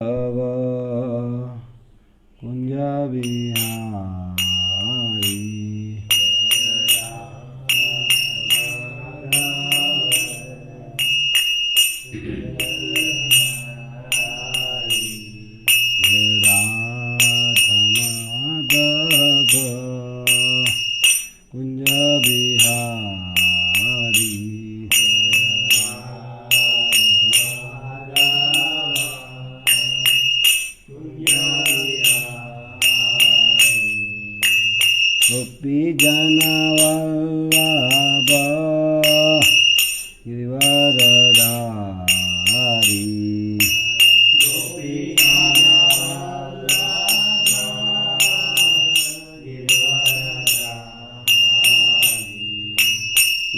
तव कुंज बिहारी राध माधव कुंज बिहारी गोपी जन वल्लभ गिरिवरधारी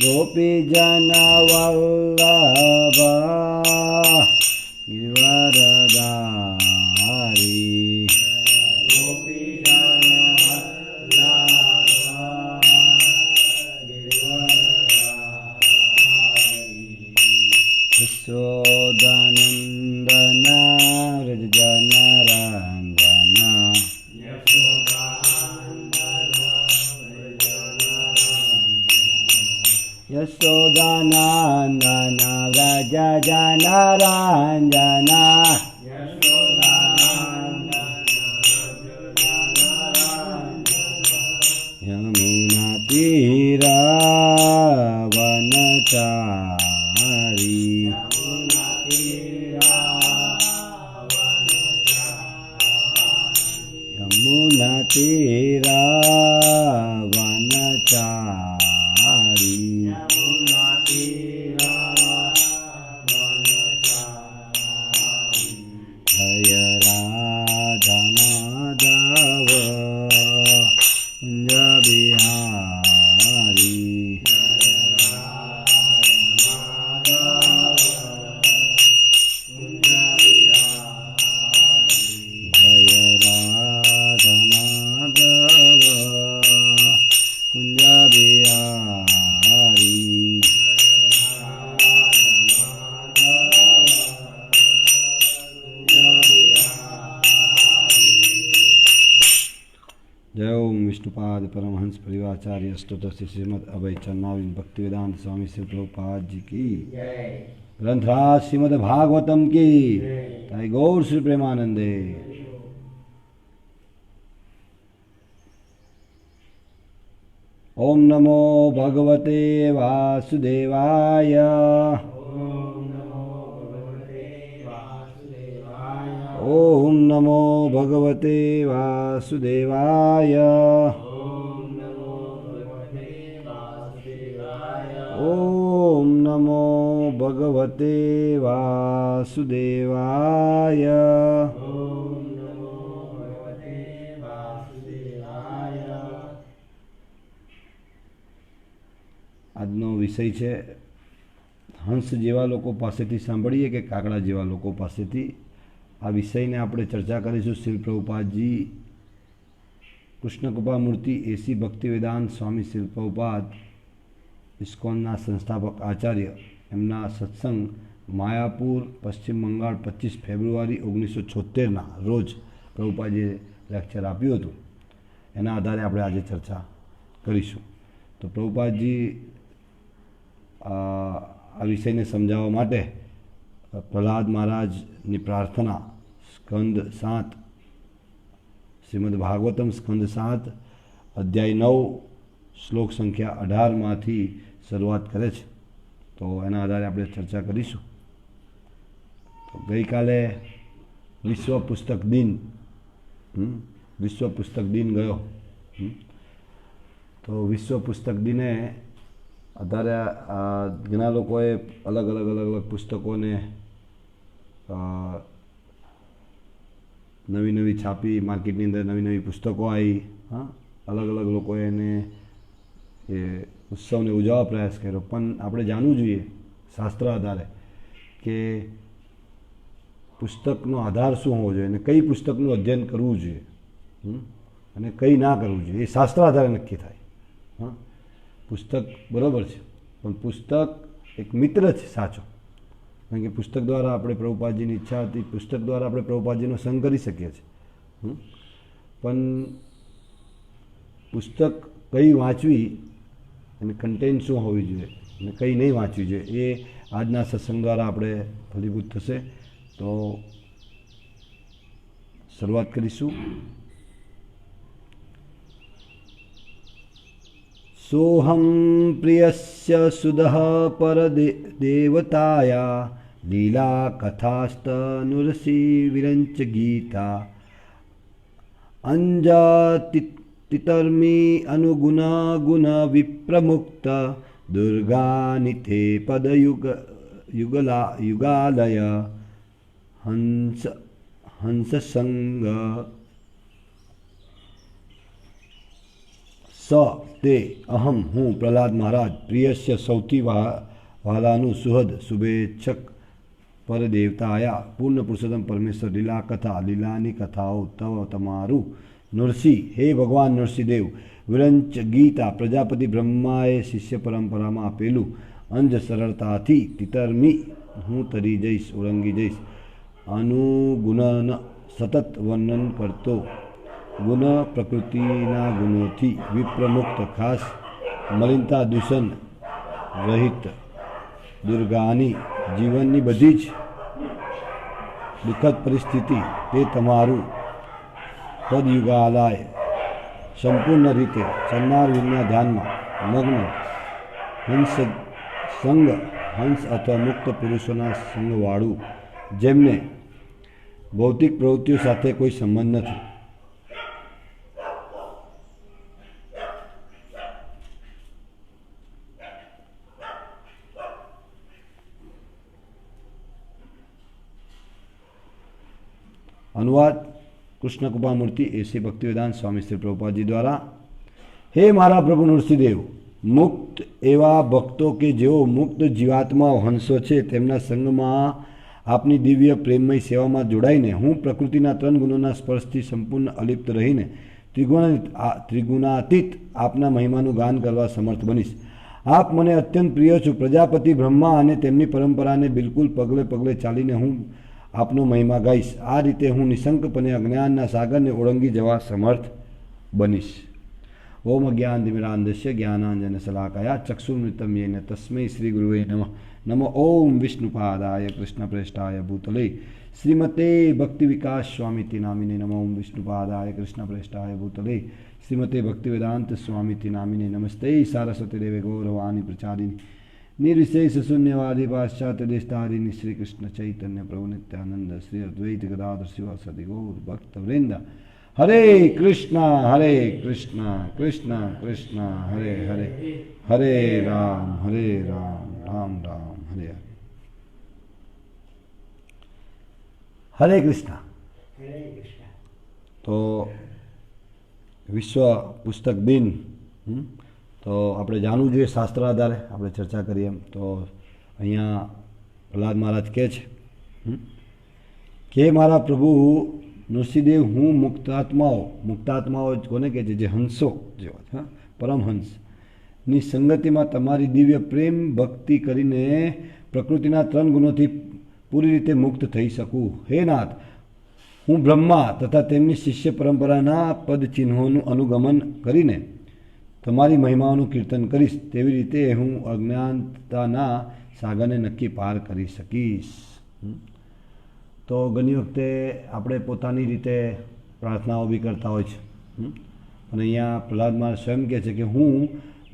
गोपी जन वल्लभ गिरिवरधारी यशोदानंदन व्रजजन रंजन यशोदानंदन व्रजजन रंजन यमुना तीर वनचारी यमुना तीर वनचारी जय राधा माधव कुंज बिहारी जय राधा माधव कुंज बिहारी जय ओम विष्णुपाद परमहंस परिवाचार्य अष्टोत्तर श्रीमद अभय चन्नाविन भक्तिवेदांत स्वामी श्री प्रभुपाद जी की ग्रंथराज श्रीमद भागवतम की जय गौर श्री प्रेमानंदे। ओम नमो भगवते वासुदेवाय ओम नमो भगवते वासुदेवाय ओम नमो भगवते वासुदेवाय આજનો વિષય છે હંસ જેવા લોકો પાસેથી સાંભળીએ કે કાગડા જેવા લોકો પાસેથી। આ વિષયને આપણે ચર્ચા કરીશું। શ્રી પ્રભુપાદજી કૃષ્ણ કૃપા મૂર્તિ એસી ભક્તિવેદાંત સ્વામી શ્રી પ્રભુપાદ ઇસ્કોનના સંસ્થાપક આચાર્ય એમના સત્સંગ માયાપુર પશ્ચિમ બંગાળ 25 ફેબ્રુઆરી 1976ના રોજ પ્રભુપાદજીએ લેક્ચર આપ્યું હતું। એના આધારે આપણે આજે ચર્ચા કરીશું। તો પ્રભુપાદજી આ વિષયને સમજાવવા માટે પ્રહલાદ મહારાજની પ્રાર્થના સ્કંદ 7 શ્રીમદ ભાગવતમ સ્કંદ 7 અધ્યાય 9 શ્લોક સંખ્યા 18માંથી શરૂઆત કરે છે। તો એના આધારે આપણે ચર્ચા કરીશું। તો ગઈકાલે વિશ્વ પુસ્તક દિન ગયો। તો વિશ્વ પુસ્તક દિને આધારે ઘણા લોકોએ અલગ અલગ પુસ્તકોને નવી નવી છાપી, માર્કેટની અંદર નવી નવી પુસ્તકો આવી। અલગ અલગ લોકોએ એને એ ઉત્સવને ઉજવવા પ્રયાસ કર્યો। પણ આપણે જાણવું જોઈએ શાસ્ત્ર આધારે કે પુસ્તકનો આધાર શું હોવો જોઈએ અને કઈ પુસ્તકનું અધ્યયન કરવું જોઈએ અને કઈ ના કરવું જોઈએ, એ શાસ્ત્ર આધારે નક્કી થાય। પુસ્તક બરાબર છે, પણ પુસ્તક એક મિત્ર છે સાચો, કારણ કે પુસ્તક દ્વારા આપણે પ્રભુપાદજીની ઈચ્છા હતી, પુસ્તક દ્વારા આપણે પ્રભુપાદજીનો સંગ કરી શકીએ છીએ. પણ પુસ્તક કઈ વાંચવી અને કન્ટેન્ટ શું હોવી જોઈએ અને કઈ નહીં વાંચવી જોઈએ એ આજના સત્સંગ દ્વારા આપણે ફલીભૂત થશે. તો શરૂઆત કરીશું. સોહમ પ્રિયસ્ય સુદઃ પરદેવતાયા લીલા કથાસ્તનુરસી વિરંચ ગીતા અંજાતિતર્મી અનુગુણા ગુણ વિપ્રમુક્ત દુર્ગાનિથે પદયુગાલય હંસસંગ સ તે અહમ હું પ્રહલાદ મહારાજ પ્રિયસ્ય સૌથી વહાલાનું સુહદ શુભેચ્છક પરદેવતાયા પૂર્ણ પુરુષોત્તમ પરમેશ્વર લીલા કથા લીલાની કથાઓ તવ તમારું નૃસિંહ હે ભગવાન નૃસિંહદેવ વિરંચ ગીતા પ્રજાપતિ બ્રહ્માએ શિષ્ય પરંપરામાં આપેલું અંજ સરળતાથી તિતરમી હું તરી જઈશ, ઓળંગી જઈશ. અનુગુણન સતત વર્ણન કરતો ગુણ પ્રકૃતિના ગુણોથી વિપ્રમુક્ત ખાસ મલિનતા દૂષણ રહિત દુર્ગાની જીવનની બધી જ દુઃખદ પરિસ્થિતિ તે તમારું પદયુગાલય સંપૂર્ણ રીતે ચરનાર વિના ધ્યાનમાં મગ્ન હંસ સંગ હંસ અથવા મુક્ત પુરુષોના સંગવાળું જેમને ભૌતિક પ્રવૃત્તિઓ સાથે કોઈ સંબંધ નથી. अनुवाद कृष्ण कृपा मूर्ति ऐसे भक्तिवेदांत स्वामी श्री प्रभुपाद जी द्वारा. हे मारा प्रभु नृसिंहदेव, मुक्त एवा भक्तो के जेओ मुक्त जीवात्मा हंसो छे तेमना संगमां आपनी दिव्य प्रेममय सेवामां जोडाईने हूँ प्रकृतिना त्रण गुणोना स्पर्शथी संपूर्ण अलिप्त रहीने त्रिगुणातीत आपना महिमानुं गान करवा समर्थ बनीश. आप मने अत्यंत प्रिय छो. प्रजापति ब्रह्मा अने तेमनी परंपराने बिलकुल पगले पगले चालीने हूँ आपनो महिमा गाईश. आ रीते हूँ निशंकपणे अज्ञानना सागरने ओळंगी जवा समर्थ बनीश. ओम अज्ञानतिमिरान्धस्य ज्ञानाञ्जनशलाकया चक्षुर्मृतं येन तस्मै श्रीगुरुवे नमः. नमो ओम विष्णुपादाय कृष्णप्रेष्ठाय भूतले श्रीमते भक्तिविकास स्वामीति नामिने नमो ओम विष्णुपादाय कृष्णप्रेष्ठाय भूतले श्रीमते भक्तिवेदांत स्वामीति नामिने नमस्ते सारस्वती देवे गौरवाणी प्रचारिणी निर्विशेष शून्यवादी पाश्चात्य देशतारिणी श्री कृष्ण चैतन्य प्रभु नित्यानंद श्री अद्वैत गदाधर शिवासदि गौर भक्त वृंद. हरे कृष्णा कृष्ण कृष्ण हरे हरे, हरे राम राम राम हरे हरे. हरे कृष्ण. तो विश्व पुस्तक दिन तो આપણે જાણવું જોઈએ શાસ્ત્ર આધારે આપણે ચર્ચા કરીએ એમ. તો અહીંયા પ્રહલાદ મહારાજ કહે છે કે મારા પ્રભુ નૃસિંહદેવ હું મુક્તાત્માઓ કોને કહે છે? જે હંસો જેવા છે, પરમહંસની સંગતિમાં તમારી દિવ્ય પ્રેમ ભક્તિ કરીને પ્રકૃતિના ત્રણ ગુણોથી પૂરી રીતે મુક્ત થઈ શકું. હે નાથ, હું બ્રહ્મા તથા તેમની શિષ્ય પરંપરાના પદ ચિહ્નોનું અનુગમન કરીને તમારી મહિમાઓનું કીર્તન કરીશ. તેવી રીતે હું અજ્ઞાનતાના સાગરને નક્કી પાર કરી શકીશ. તો ઘણી વખતે આપણે પોતાની રીતે પ્રાર્થનાઓ બી કરતા હોય છે. અને અહીંયા પ્રહલાદ મહારાજ સ્વયં કહે છે કે હું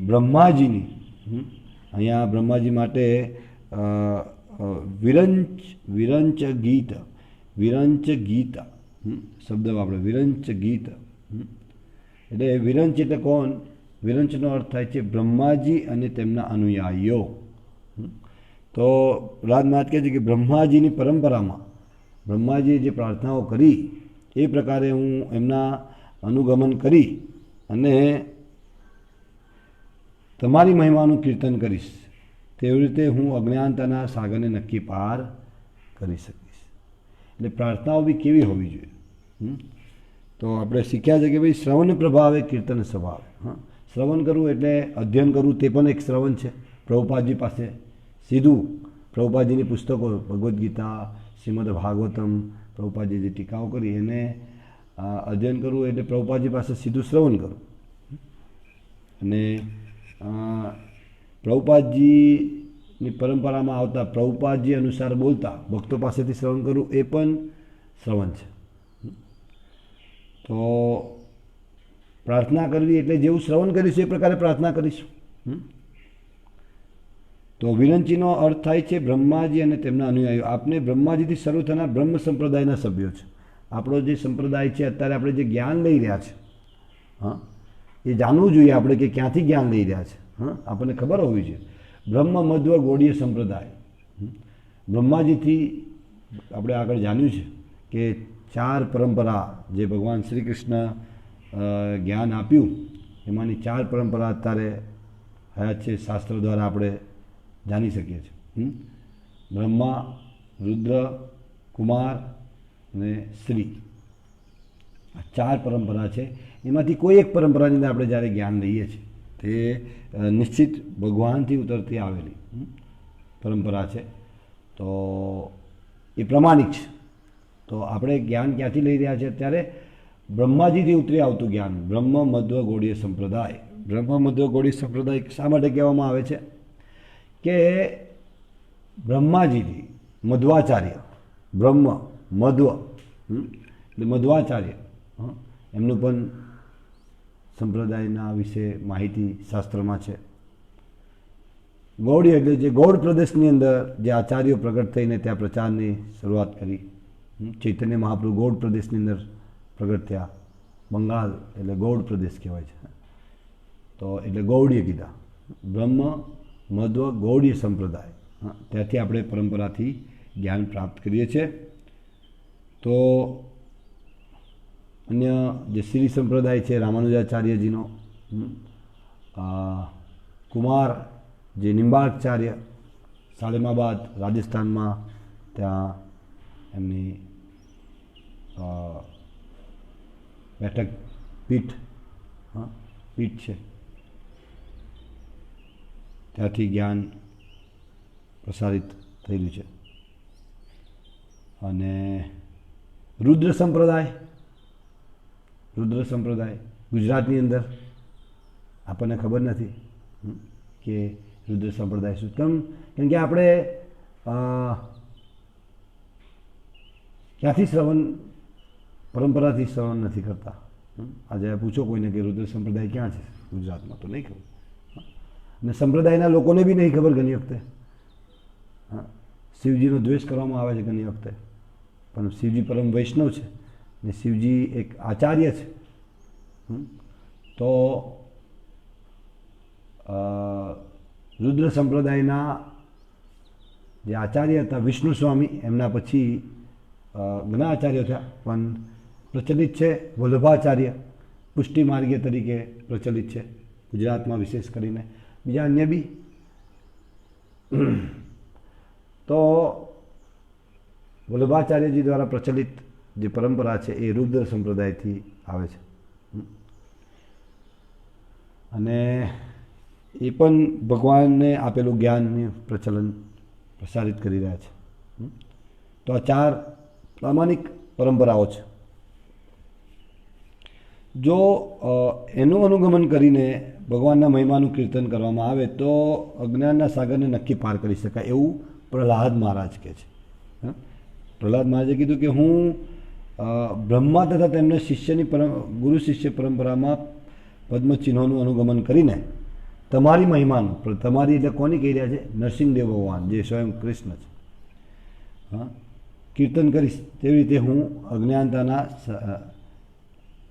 બ્રહ્માજીની અહીંયા બ્રહ્માજી માટે વિરંચ ગીત શબ્દ વાપરે. વિરંચ ગીત એટલે વિરંચ એટલે કોણ? વિરંચનો અર્થ થાય છે બ્રહ્માજી અને તેમના અનુયાયીઓ. તો પ્રહલાદ મહારાજ કહે છે કે બ્રહ્માજીની પરંપરામાં બ્રહ્માજીએ જે પ્રાર્થનાઓ કરી એ પ્રકારે હું એમના અનુગમન કરી અને તમારી મહિમાનું કીર્તન કરીશ. તેવી રીતે હું અજ્ઞાનતાના સાગરને નક્કી પાર કરી શકીશ. એટલે પ્રાર્થનાઓ બી કેવી હોવી જોઈએ? તો આપણે શીખ્યા છે કે ભાઈ શ્રવણ પ્રભાવે કીર્તન સ્વભાવે. શ્રવણ કરવું એટલે અધ્યયન કરવું તે પણ એક શ્રવણ છે. પ્રભુપાદજી પાસે સીધું પ્રભુપાદજીની પુસ્તકો ભગવદ્ ગીતા, શ્રીમદ ભાગવતમ, પ્રભુપાદજી જે ટીકાઓ કરી એને અધ્યયન કરવું એટલે પ્રભુપાદજી પાસે સીધું શ્રવણ કરવું. અને પ્રભુપાદજીની પરંપરામાં આવતા પ્રભુપાદજી અનુસાર બોલતા ભક્તો પાસેથી શ્રવણ કરવું એ પણ શ્રવણ છે. તો પ્રાર્થના કરવી એટલે જેવું શ્રવણ કરીશું એ પ્રકારે પ્રાર્થના કરીશું. તો વિરંચીનો અર્થ થાય છે બ્રહ્માજી અને તેમના અનુયાયીઓ. આપને બ્રહ્માજીથી શરૂ થનાર બ્રહ્મ સંપ્રદાયના સભ્યો છે. આપણો જે સંપ્રદાય છે અત્યારે આપણે જે જ્ઞાન લઈ રહ્યા છે, હા, એ જાણવું જોઈએ આપણે કે ક્યાંથી જ્ઞાન લઈ રહ્યા છે. હા, આપણને ખબર હોવી જોઈએ. બ્રહ્મ મધ્વ ગૌડીય સંપ્રદાય, બ્રહ્માજીથી આપણે આગળ જાણ્યું છે કે 4 પરંપરા જે ભગવાન શ્રી કૃષ્ણ જ્ઞાન આપ્યું એમાંની 4 પરંપરા અત્યારે હયાત છે. શાસ્ત્ર દ્વારા આપણે જાણી શકીએ છીએ. બ્રહ્મા, રુદ્ર, કુમાર અને શ્રી, આ 4 પરંપરા છે. એમાંથી કોઈ એક પરંપરાની અંદર આપણે જ્યારે જ્ઞાન લઈએ છીએ તે નિશ્ચિત ભગવાનથી ઉતરતી આવેલી પરંપરા છે. તો એ પ્રમાણિક છે. તો આપણે જ્ઞાન ક્યાંથી લઈ રહ્યા છીએ અત્યારે? બ્રહ્માજીથી ઉતરી આવતું જ્ઞાન, બ્રહ્મ મધ્વ ગૌડીય સંપ્રદાય. બ્રહ્મ મધ્વ ગૌડીય સંપ્રદાય શા માટે કહેવામાં આવે છે? કે બ્રહ્માજીથી મધ્વાચાર્ય, બ્રહ્મ મધ્વ એટલે મધ્વાચાર્ય, એમનું પણ સંપ્રદાયના વિશે માહિતી શાસ્ત્રમાં છે. ગૌડી એટલે જે ગૌડ પ્રદેશની અંદર જે આચાર્યો પ્રગટ થઈને ત્યાં પ્રચારની શરૂઆત કરી. ચૈતન્ય મહાપ્રભુ ગૌડ પ્રદેશની અંદર પ્રગટ થયા. બંગાળ એટલે ગૌડ પ્રદેશ કહેવાય છે. તો એટલે ગૌડીય કીધા. બ્રહ્મ મધ્વ ગૌડીય સંપ્રદાય, ત્યાંથી આપણે પરંપરાથી જ્ઞાન પ્રાપ્ત કરીએ છીએ. તો અન્ય જે શ્રી સંપ્રદાય છે રામાનુજાચાર્યજીનો, કુમાર જે નિંબાર્કચાર્ય સાલેમાબાદ રાજસ્થાનમાં ત્યાં એમની બેઠક પીઠ પીઠ છે, ત્યાંથી જ્ઞાન પ્રસારિત થયેલું છે. અને રુદ્ર સંપ્રદાય ગુજરાતની અંદર આપણને ખબર નથી કે રુદ્ર સંપ્રદાય શું. કેમ કે આપણે ક્યાંથી શ્રવણ, પરંપરાથી શ્રવણ નથી કરતા. આજે પૂછો કોઈને કે રુદ્ર સંપ્રદાય ક્યાં છે ગુજરાતમાં, તો નહીં ખબર. અને સંપ્રદાયના લોકોને બી નહીં ખબર ઘણી વખતે. શિવજીનો દ્વેષ કરવામાં આવે છે ઘણી વખતે, પણ શિવજી પરમ વૈષ્ણવ છે ને શિવજી એક આચાર્ય છે. તો રુદ્ર સંપ્રદાયના જે આચાર્ય હતા વિષ્ણુ સ્વામી, એમના પછી ઘણા આચાર્યો થયા, પણ પ્રચલિત છે વલ્લભાચાર્ય, પુષ્ટિ માર્ગીય તરીકે પ્રચલિત છે ગુજરાતમાં વિશેષ કરીને, બીજા અન્ય બી. તો વલ્લભાચાર્યજી દ્વારા પ્રચલિત જે પરંપરા છે એ રુદ્ર સંપ્રદાયથી આવે છે. અને એ પણ ભગવાનને આપેલું જ્ઞાનનું પ્રચલન પ્રસારિત કરી રહ્યા છે. તો આ 4 પ્રામાણિક પરંપરાઓ છે. જો એનું અનુગમન કરીને ભગવાનના મહિમાનું કીર્તન કરવામાં આવે તો અજ્ઞાનના સાગરને નક્કી પાર કરી શકાય, એવું પ્રહલાદ મહારાજ કહે છે. પ્રહલાદ મહારાજે કીધું કે હું બ્રહ્મા તથા તેમના શિષ્યની ગુરુ શિષ્ય પરંપરામાં પદ્મચિહ્નોનું અનુગમન કરીને તમારી મહિમાનું, તમારી એટલે કોની કહી રહ્યા છે? નરસિંહદેવ ભગવાન જે સ્વયં કૃષ્ણ છે, કીર્તન કરીશ. તેવી રીતે હું અજ્ઞાનતાના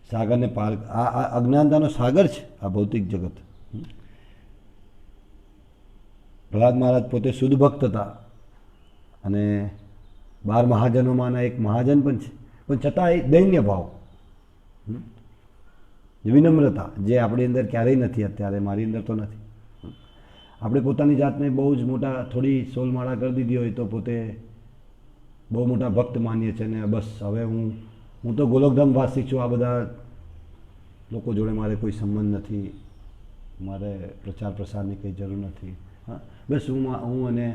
સાગરને પાર, આ અજ્ઞાનતાનો સાગર છે આ ભૌતિક જગત. પ્રહલાદ મહારાજ પોતે શુદ્ધ ભક્ત હતા અને 12 મહાજનોમાંના એક મહાજન પણ છે, પણ છતાં એ દૈન્ય ભાવ, વિનમ્રતા જે આપણી અંદર ક્યારેય નથી, અત્યારે મારી અંદર તો નથી. આપણે પોતાની જાતને બહુ જ મોટા, થોડી સોલમાળા કરી દીધી હોય તો પોતે બહુ મોટા ભક્ત માનીએ છીએ ને બસ હવે હું તો ગોલકધામવાસી છું, આ બધા લોકો જોડે મારે કોઈ સંબંધ નથી, મારે પ્રચાર પ્રસારની કંઈ જરૂર નથી. બસ હું અને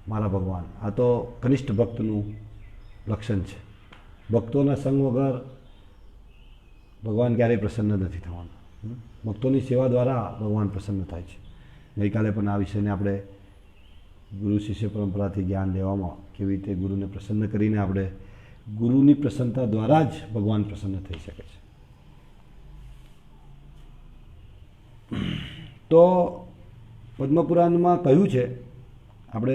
મારા ભગવાન. આ તો કનિષ્ઠ ભક્તનું લક્ષણ છે. ભક્તોના સંગ વગર ભગવાન ક્યારેય પ્રસન્ન નથી થવાના. ભક્તોની સેવા દ્વારા ભગવાન પ્રસન્ન થાય છે. ગઈકાલે પણ આ વિષયને આપણે ગુરુ શિષ્ય પરંપરાથી જ્ઞાન લેવામાં કેવી રીતે ગુરુને પ્રસન્ન કરીને આપણે ગુરુની પ્રસન્નતા દ્વારા જ ભગવાન પ્રસન્ન થઈ શકે છે. તો પદ્મપુરાણમાં કહ્યું છે, આપણે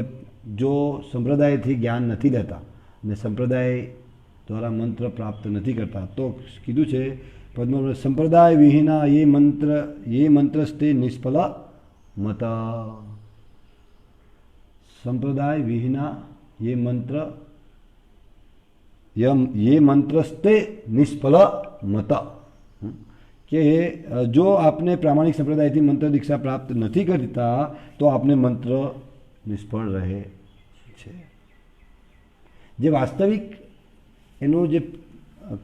જો સંપ્રદાયથી જ્ઞાન નથી લેતા અને સંપ્રદાય દ્વારા મંત્ર પ્રાપ્ત નથી કરતા તો કીધું છે પદ્મ સંપ્રદાય વિહીના ये મંત્રસ્તે નિષ્ફલ મત. સંપ્રદાય વિહીના ये મંત્રસ્તે નિષ્ફલ મત કે જો આપને પ્રામાણિક સંપ્રદાયથી મંત્ર દીક્ષા પ્રાપ્ત નથી કરતા તો આપને મંત્ર નિષ્ફળ રહે છે. જે વાસ્તવિક એનું જે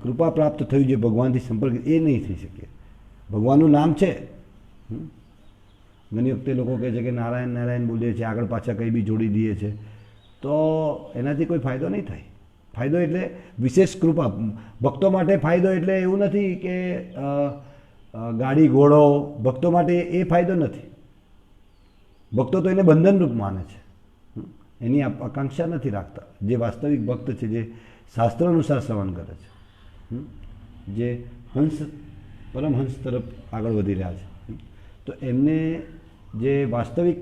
કૃપા પ્રાપ્ત થયું, જે ભગવાનથી સંપર્ક, એ નહીં થઈ શકે. ભગવાનનું નામ છે. ઘણી વખતે લોકો કહે છે કે નારાયણ નારાયણ બોલીએ છીએ, આગળ પાછળ કંઈ બી જોડી દઈએ છે, તો એનાથી કોઈ ફાયદો નહીં થાય. ફાયદો એટલે વિશેષ કૃપા. ભક્તો માટે ફાયદો એટલે એવું નથી કે ગાડી ઘોડો, ભક્તો માટે એ ફાયદો નથી. ભક્તો તો એને બંધનરૂપ માને છે, એની આકાંક્ષા નથી રાખતા. જે વાસ્તવિક ભક્ત છે, જે શાસ્ત્ર અનુસાર શ્રવણ કરે છે, જે પરમહંસ તરફ આગળ વધી રહ્યા છે, તો એમને જે વાસ્તવિક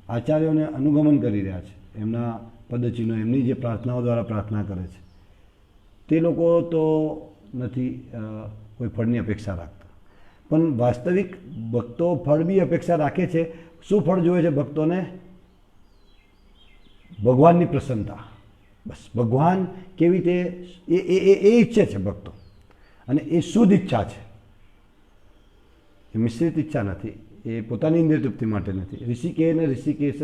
આચાર્યોને અનુગમન કરી રહ્યા છે, એમના પદચિહ્નો, એમની જે પ્રાર્થનાઓ દ્વારા પ્રાર્થના કરે છે, તે લોકો તો નથી કોઈ ફળની અપેક્ષા રાખતા. પણ વાસ્તવિક ભક્તો ફળ બી અપેક્ષા રાખે છે. શું ફળ જોઈએ છે ભક્તોને? ભગવાનની પ્રસન્નતા. બસ ભગવાન કેવી રીતે એ ઈચ્છે છે ભક્તો, અને એ શુદ્ધ ઈચ્છા છે, એ મિશ્રિત ઈચ્છા નથી, એ પોતાની ઇન્દ્રિય તૃપ્તિ માટે નથી. ઋષિકેશ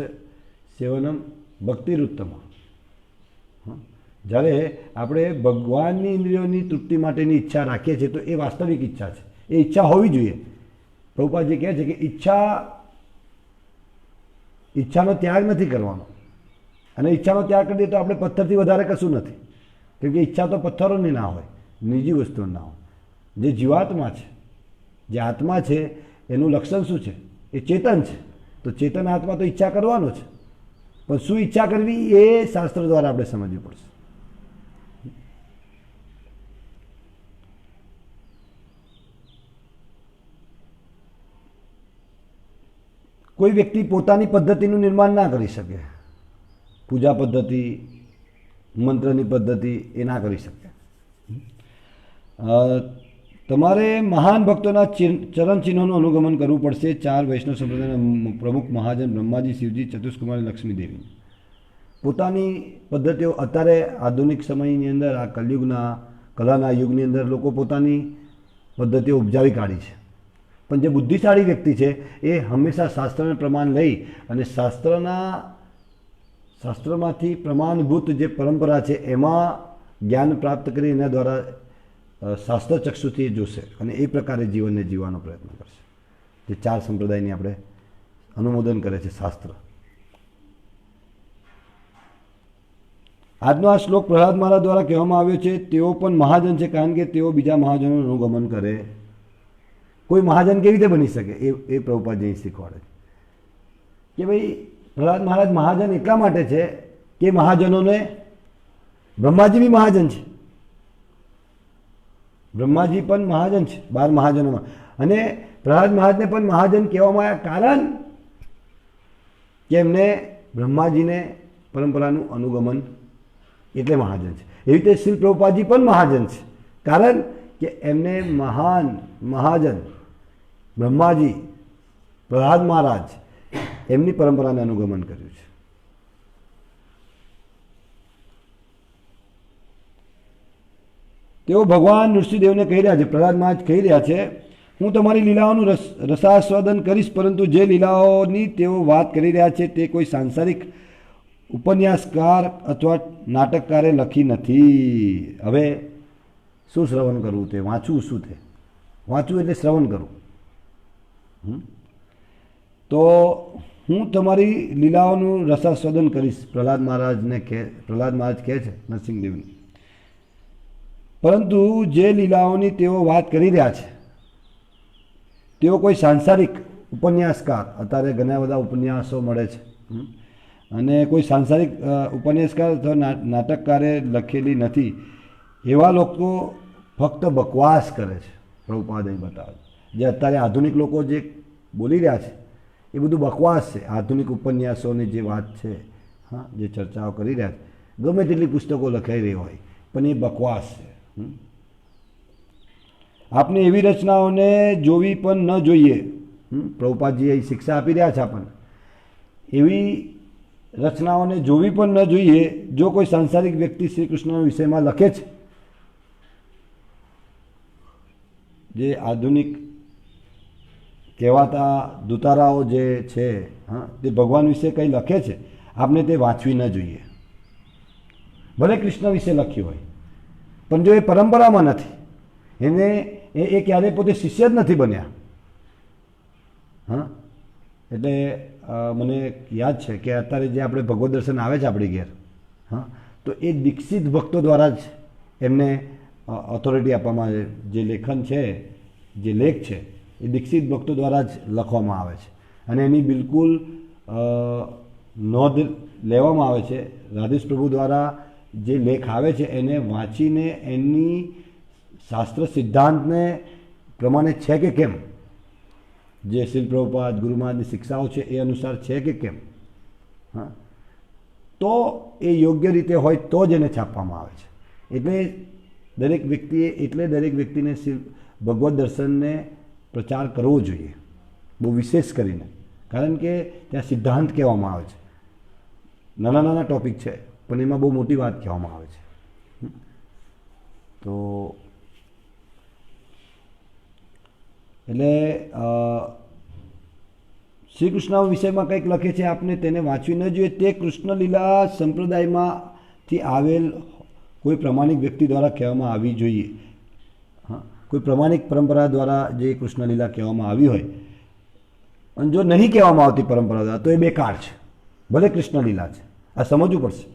સેવનમ ભક્તિરુત્તમ. જ્યારે આપણે ભગવાનની ઇન્દ્રિયોની તૃપ્તિ માટેની ઈચ્છા રાખીએ છીએ તો એ વાસ્તવિક ઈચ્છા છે. એ ઈચ્છા હોવી જોઈએ. પ્રભુપાદજી કહે છે કે ઈચ્છાનો ત્યાગ નથી કરવાનો, અને ઈચ્છાનો ત્યાગ કરી દઈએ તો આપણે પથ્થરથી વધારે કશું નથી. કેમ કે ઈચ્છા તો પથ્થરોની ના હોય, નિજી વસ્તુઓ ના હોય. જે જીવાત્મા છે, જે આત્મા છે, એનું લક્ષણ શું છે? એ ચેતન છે. તો ચેતન આત્મા તો ઈચ્છા કરવાનો છે, પણ શું ઈચ્છા કરવી એ શાસ્ત્ર દ્વારા આપણે સમજવું પડશે. કોઈ વ્યક્તિ પોતાની પદ્ધતિનું નિર્માણ ના કરી શકે. પૂજા પદ્ધતિ, મંત્રની પદ્ધતિ એ ના કરી શકે. તમારે મહાન ભક્તોના ચરણ ચિહ્નોનું અનુગમન કરવું પડશે. 4 વૈષ્ણવ સંપ્રદાયના પ્રમુખ મહાજન બ્રહ્માજી, શિવજી, ચતુષ્કુમારી, લક્ષ્મીદેવી પોતાની પદ્ધતિઓ. અત્યારે આધુનિક સમયની અંદર, આ કલાના યુગની અંદર લોકો પોતાની પદ્ધતિઓ ઉપજાવી કાઢી છે. પણ જે બુદ્ધિશાળી વ્યક્તિ છે એ હંમેશા શાસ્ત્રને પ્રમાણ લઈ અને શાસ્ત્રમાંથી પ્રમાણભૂત જે પરંપરા છે એમાં જ્ઞાન પ્રાપ્ત કરી એના દ્વારા શાસ્ત્ર ચક્ષુથી જોશે અને એ પ્રકારે જીવનને જીવવાનો પ્રયત્ન કરશે. જે 4 સંપ્રદાયની આપણે અનુમોદન કરે છે શાસ્ત્ર. આજનો આ શ્લોક પ્રહલાદ મહારાજ દ્વારા કહેવામાં આવ્યો છે. તેઓ પણ મહાજન છે કારણ કે તેઓ બીજા મહાજનોનું અનુગમન કરે. કોઈ મહાજન કેવી રીતે બની શકે એ પ્રભુપાદજી શીખવાડે છે કે ભાઈ પ્રહલાદ મહારાજ મહાજન એટલા માટે છે કે મહાજનોને, બ્રહ્માજી બી મહાજન છે, બ્રહ્માજી પણ મહાજન છે 12 મહાજનોમાં, અને પ્રહલાદ મહારાજને પણ મહાજન કહેવામાં આવ્યા કારણ કે એમને બ્રહ્માજીને પરંપરાનું અનુગમન એટલે મહાજન છે. એવી રીતે શ્રી પ્રભુપાદજી પણ મહાજન છે કારણ કે એમને મહાજન બ્રહ્માજી, પ્રહલાદ મહારાજ એમની પરંપરાને અનુગમન કર્યું છે. તેઓ ભગવાન નૃસિંહદેવને કહી રહ્યા છે, પ્રહલાદ મહારાજ કહી રહ્યા છે, હું તમારી લીલાઓનું રસાસ્વાદન કરીશ, પરંતુ જે લીલાઓની તેઓ વાત કરી રહ્યા છે તે કોઈ સાંસારિક ઉપન્યાસકાર અથવા નાટકકારે લખી નથી. હવે શું શ્રવણ કરવું? તે વાંચવું શું? તે વાંચવું એટલે શ્રવણ કરવું. તો હું તમારી લીલાઓનું રસાસ્વાદન કરીશ, પ્રહલાદ મહારાજ કહે છે નરસિંહદેવને. પરંતુ જે લીલાઓની તેઓ વાત કરી રહ્યા છે તેઓ કોઈ સાંસારિક ઉપન્યાસકાર, અત્યારે ઘણા બધા ઉપન્યાસો મળે છે, અને કોઈ સાંસારિક ઉપન્યાસકાર અથવા નાટકકારે લખેલી નથી. એવા લોકો ફક્ત બકવાસ કરે છે. પ્રભુપાદ અહીં બતાવે જે અત્યારે આધુનિક લોકો જે બોલી રહ્યા છે એ બધું બકવાસ છે. આધુનિક ઉપન્યાસોની જે વાત છે, હા, જે ચર્ચાઓ કરી રહ્યા છે, ગમે તેટલી પુસ્તકો લખાઈ રહી હોય પણ એ બકવાસ છે. આપને એવી રચનાઓને જોવી પણ ન જોઈએ. પ્રભુપાદજી અહીં શિક્ષા આપી રહ્યા છે આપણને. એવી રચનાઓને જોવી પણ ન જોઈએ જો કોઈ સાંસારિક વ્યક્તિ શ્રી કૃષ્ણના વિષયમાં લખે છે. જે આધુનિક કહેવાતા દુતારાઓ જે છે, હા, તે ભગવાન વિશે કંઈ લખે છે, આપણે તે વાંચવી ન જોઈએ. ભલે કૃષ્ણ વિશે લખ્યું હોય પણ જો એ પરંપરામાં નથી, એને એ ક્યારેય પોતે શિષ્ય જ નથી બન્યા. હા, એટલે મને યાદ છે કે અત્યારે જે આપણે ભગવદ દર્શન આવે છે આપણી ઘેર, હા, તો એ દીક્ષિત ભક્તો દ્વારા જ એમને ઓથોરિટી આપવામાં આવે. જે લેખન છે, જે લેખ છે, એ દીક્ષિત ભક્તો દ્વારા જ લખવામાં આવે છે અને એની બિલકુલ નોંધ લેવામાં આવે છે. રાધેશ પ્રભુ દ્વારા જે લેખ આવે છે એને વાંચીને એની શાસ્ત્ર સિદ્ધાંતને પ્રમાણે છે કે કેમ, જે શ્રીલ પ્રભુપાદ ગુરુ મહારાજની શિક્ષાઓ છે એ અનુસાર છે કે કેમ, હા, તો એ યોગ્ય રીતે હોય તો જ એને છાપવામાં આવે છે. એટલે દરેક વ્યક્તિને ભગવદ દર્શનને પ્રચાર કરવો જોઈએ, બહુ વિશેષ કરીને, કારણ કે ત્યાં સિદ્ધાંત કહેવામાં આવે છે. નાના નાના ટૉપિક છે પણ એમાં બહુ મોટી વાત કહેવામાં આવે છે. તો એટલે શ્રી કૃષ્ણ વિષયમાં કંઈક લખે છે, આપણે તેને વાંચવી ન જોઈએ. તે કૃષ્ણલીલા સંપ્રદાયમાંથી આવેલ કોઈ પ્રમાણિક વ્યક્તિ દ્વારા કહેવામાં આવી જોઈએ. હા, કોઈ પ્રમાણિક પરંપરા દ્વારા જે કૃષ્ણલીલા કહેવામાં આવી હોય, અને જો નહીં કહેવામાં આવતી પરંપરા દ્વારા તો એ બેકાર છે, ભલે કૃષ્ણલીલા છે. આ સમજવું પડશે.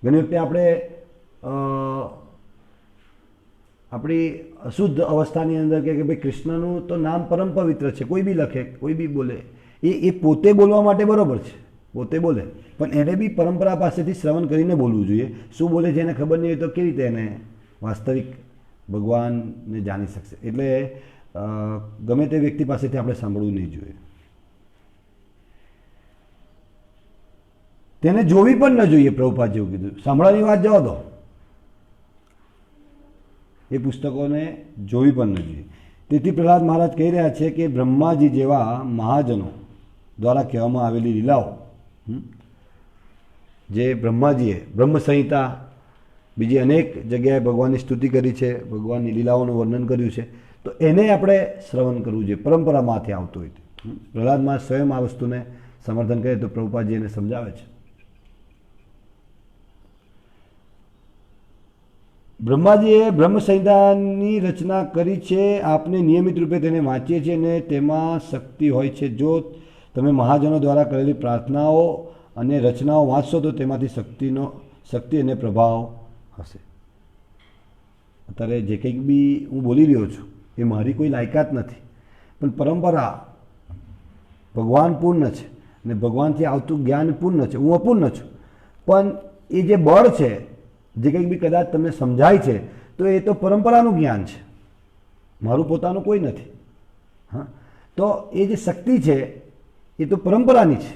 ઘણી વખતે આપણે આપણી અશુદ્ધ અવસ્થાની અંદર કે ભાઈ કૃષ્ણનું તો નામ પરમ પવિત્ર છે, કોઈ બી લખે, કોઈ બી બોલે, એ પોતે બોલવા માટે બરાબર છે, પોતે બોલે, પણ એને બી પરંપરા પાસેથી શ્રવણ કરીને બોલવું જોઈએ. શું બોલે છે એને ખબર નહીં હોય તો કેવી રીતે એને વાસ્તવિક ભગવાનને જાણી શકશે. એટલે ગમે તે વ્યક્તિ પાસેથી આપણે સાંભળવું નહીં જોઈએ. તેને જોવી પણ ન જોઈએ. પ્રભુપાદ જેવું કીધું, સાંભળવાની વાત જવા દો, એ પુસ્તકોને જોવી પણ ન જોઈએ. તેથી પ્રહલાદ મહારાજ કહી રહ્યા છે કે બ્રહ્માજી જેવા મહાજનો દ્વારા કહેવામાં આવેલી લીલાઓ, જે બ્રહ્માજીએ બ્રહ્મ સંહિતા, બીજી અનેક જગ્યાએ ભગવાનની સ્તુતિ કરી છે, ભગવાનની લીલાઓનું વર્ણન કર્યું છે, તો એને આપણે શ્રવણ કરવું જોઈએ, પરંપરામાંથી આવતું હોય. પ્રહલાદ મહારાજ સ્વયં આ વસ્તુને સમર્થન કરે તો પ્રભુપાદજી એને સમજાવે છે. બ્રહ્માજીએ બ્રહ્મ સંહિતાની રચના કરી છે. આપને નિયમિત રૂપે તેને વાંચીએ છીએ અને તેમાં શક્તિ હોય છે. જો તમે મહાજનો દ્વારા કરેલી પ્રાર્થનાઓ અને રચનાઓ વાંચશો તો તેમાંથી શક્તિ અને પ્રભાવ હશે. અત્યારે જે કંઈક બી હું બોલી રહ્યો છું એ મારી કોઈ લાયકાત નથી, પણ પરંપરા ભગવાન પૂર્ણ છે અને ભગવાનથી આવતું જ્ઞાન પૂર્ણ છે. હું અપૂર્ણ છું, પણ એ જે બળ છે, જે કંઈક બી કદાચ તમને સમજાય છે, તો એ તો પરંપરાનું જ્ઞાન છે, મારું પોતાનું કોઈ નથી. હા, તો એ જે શક્તિ છે એ તો પરંપરાની છે.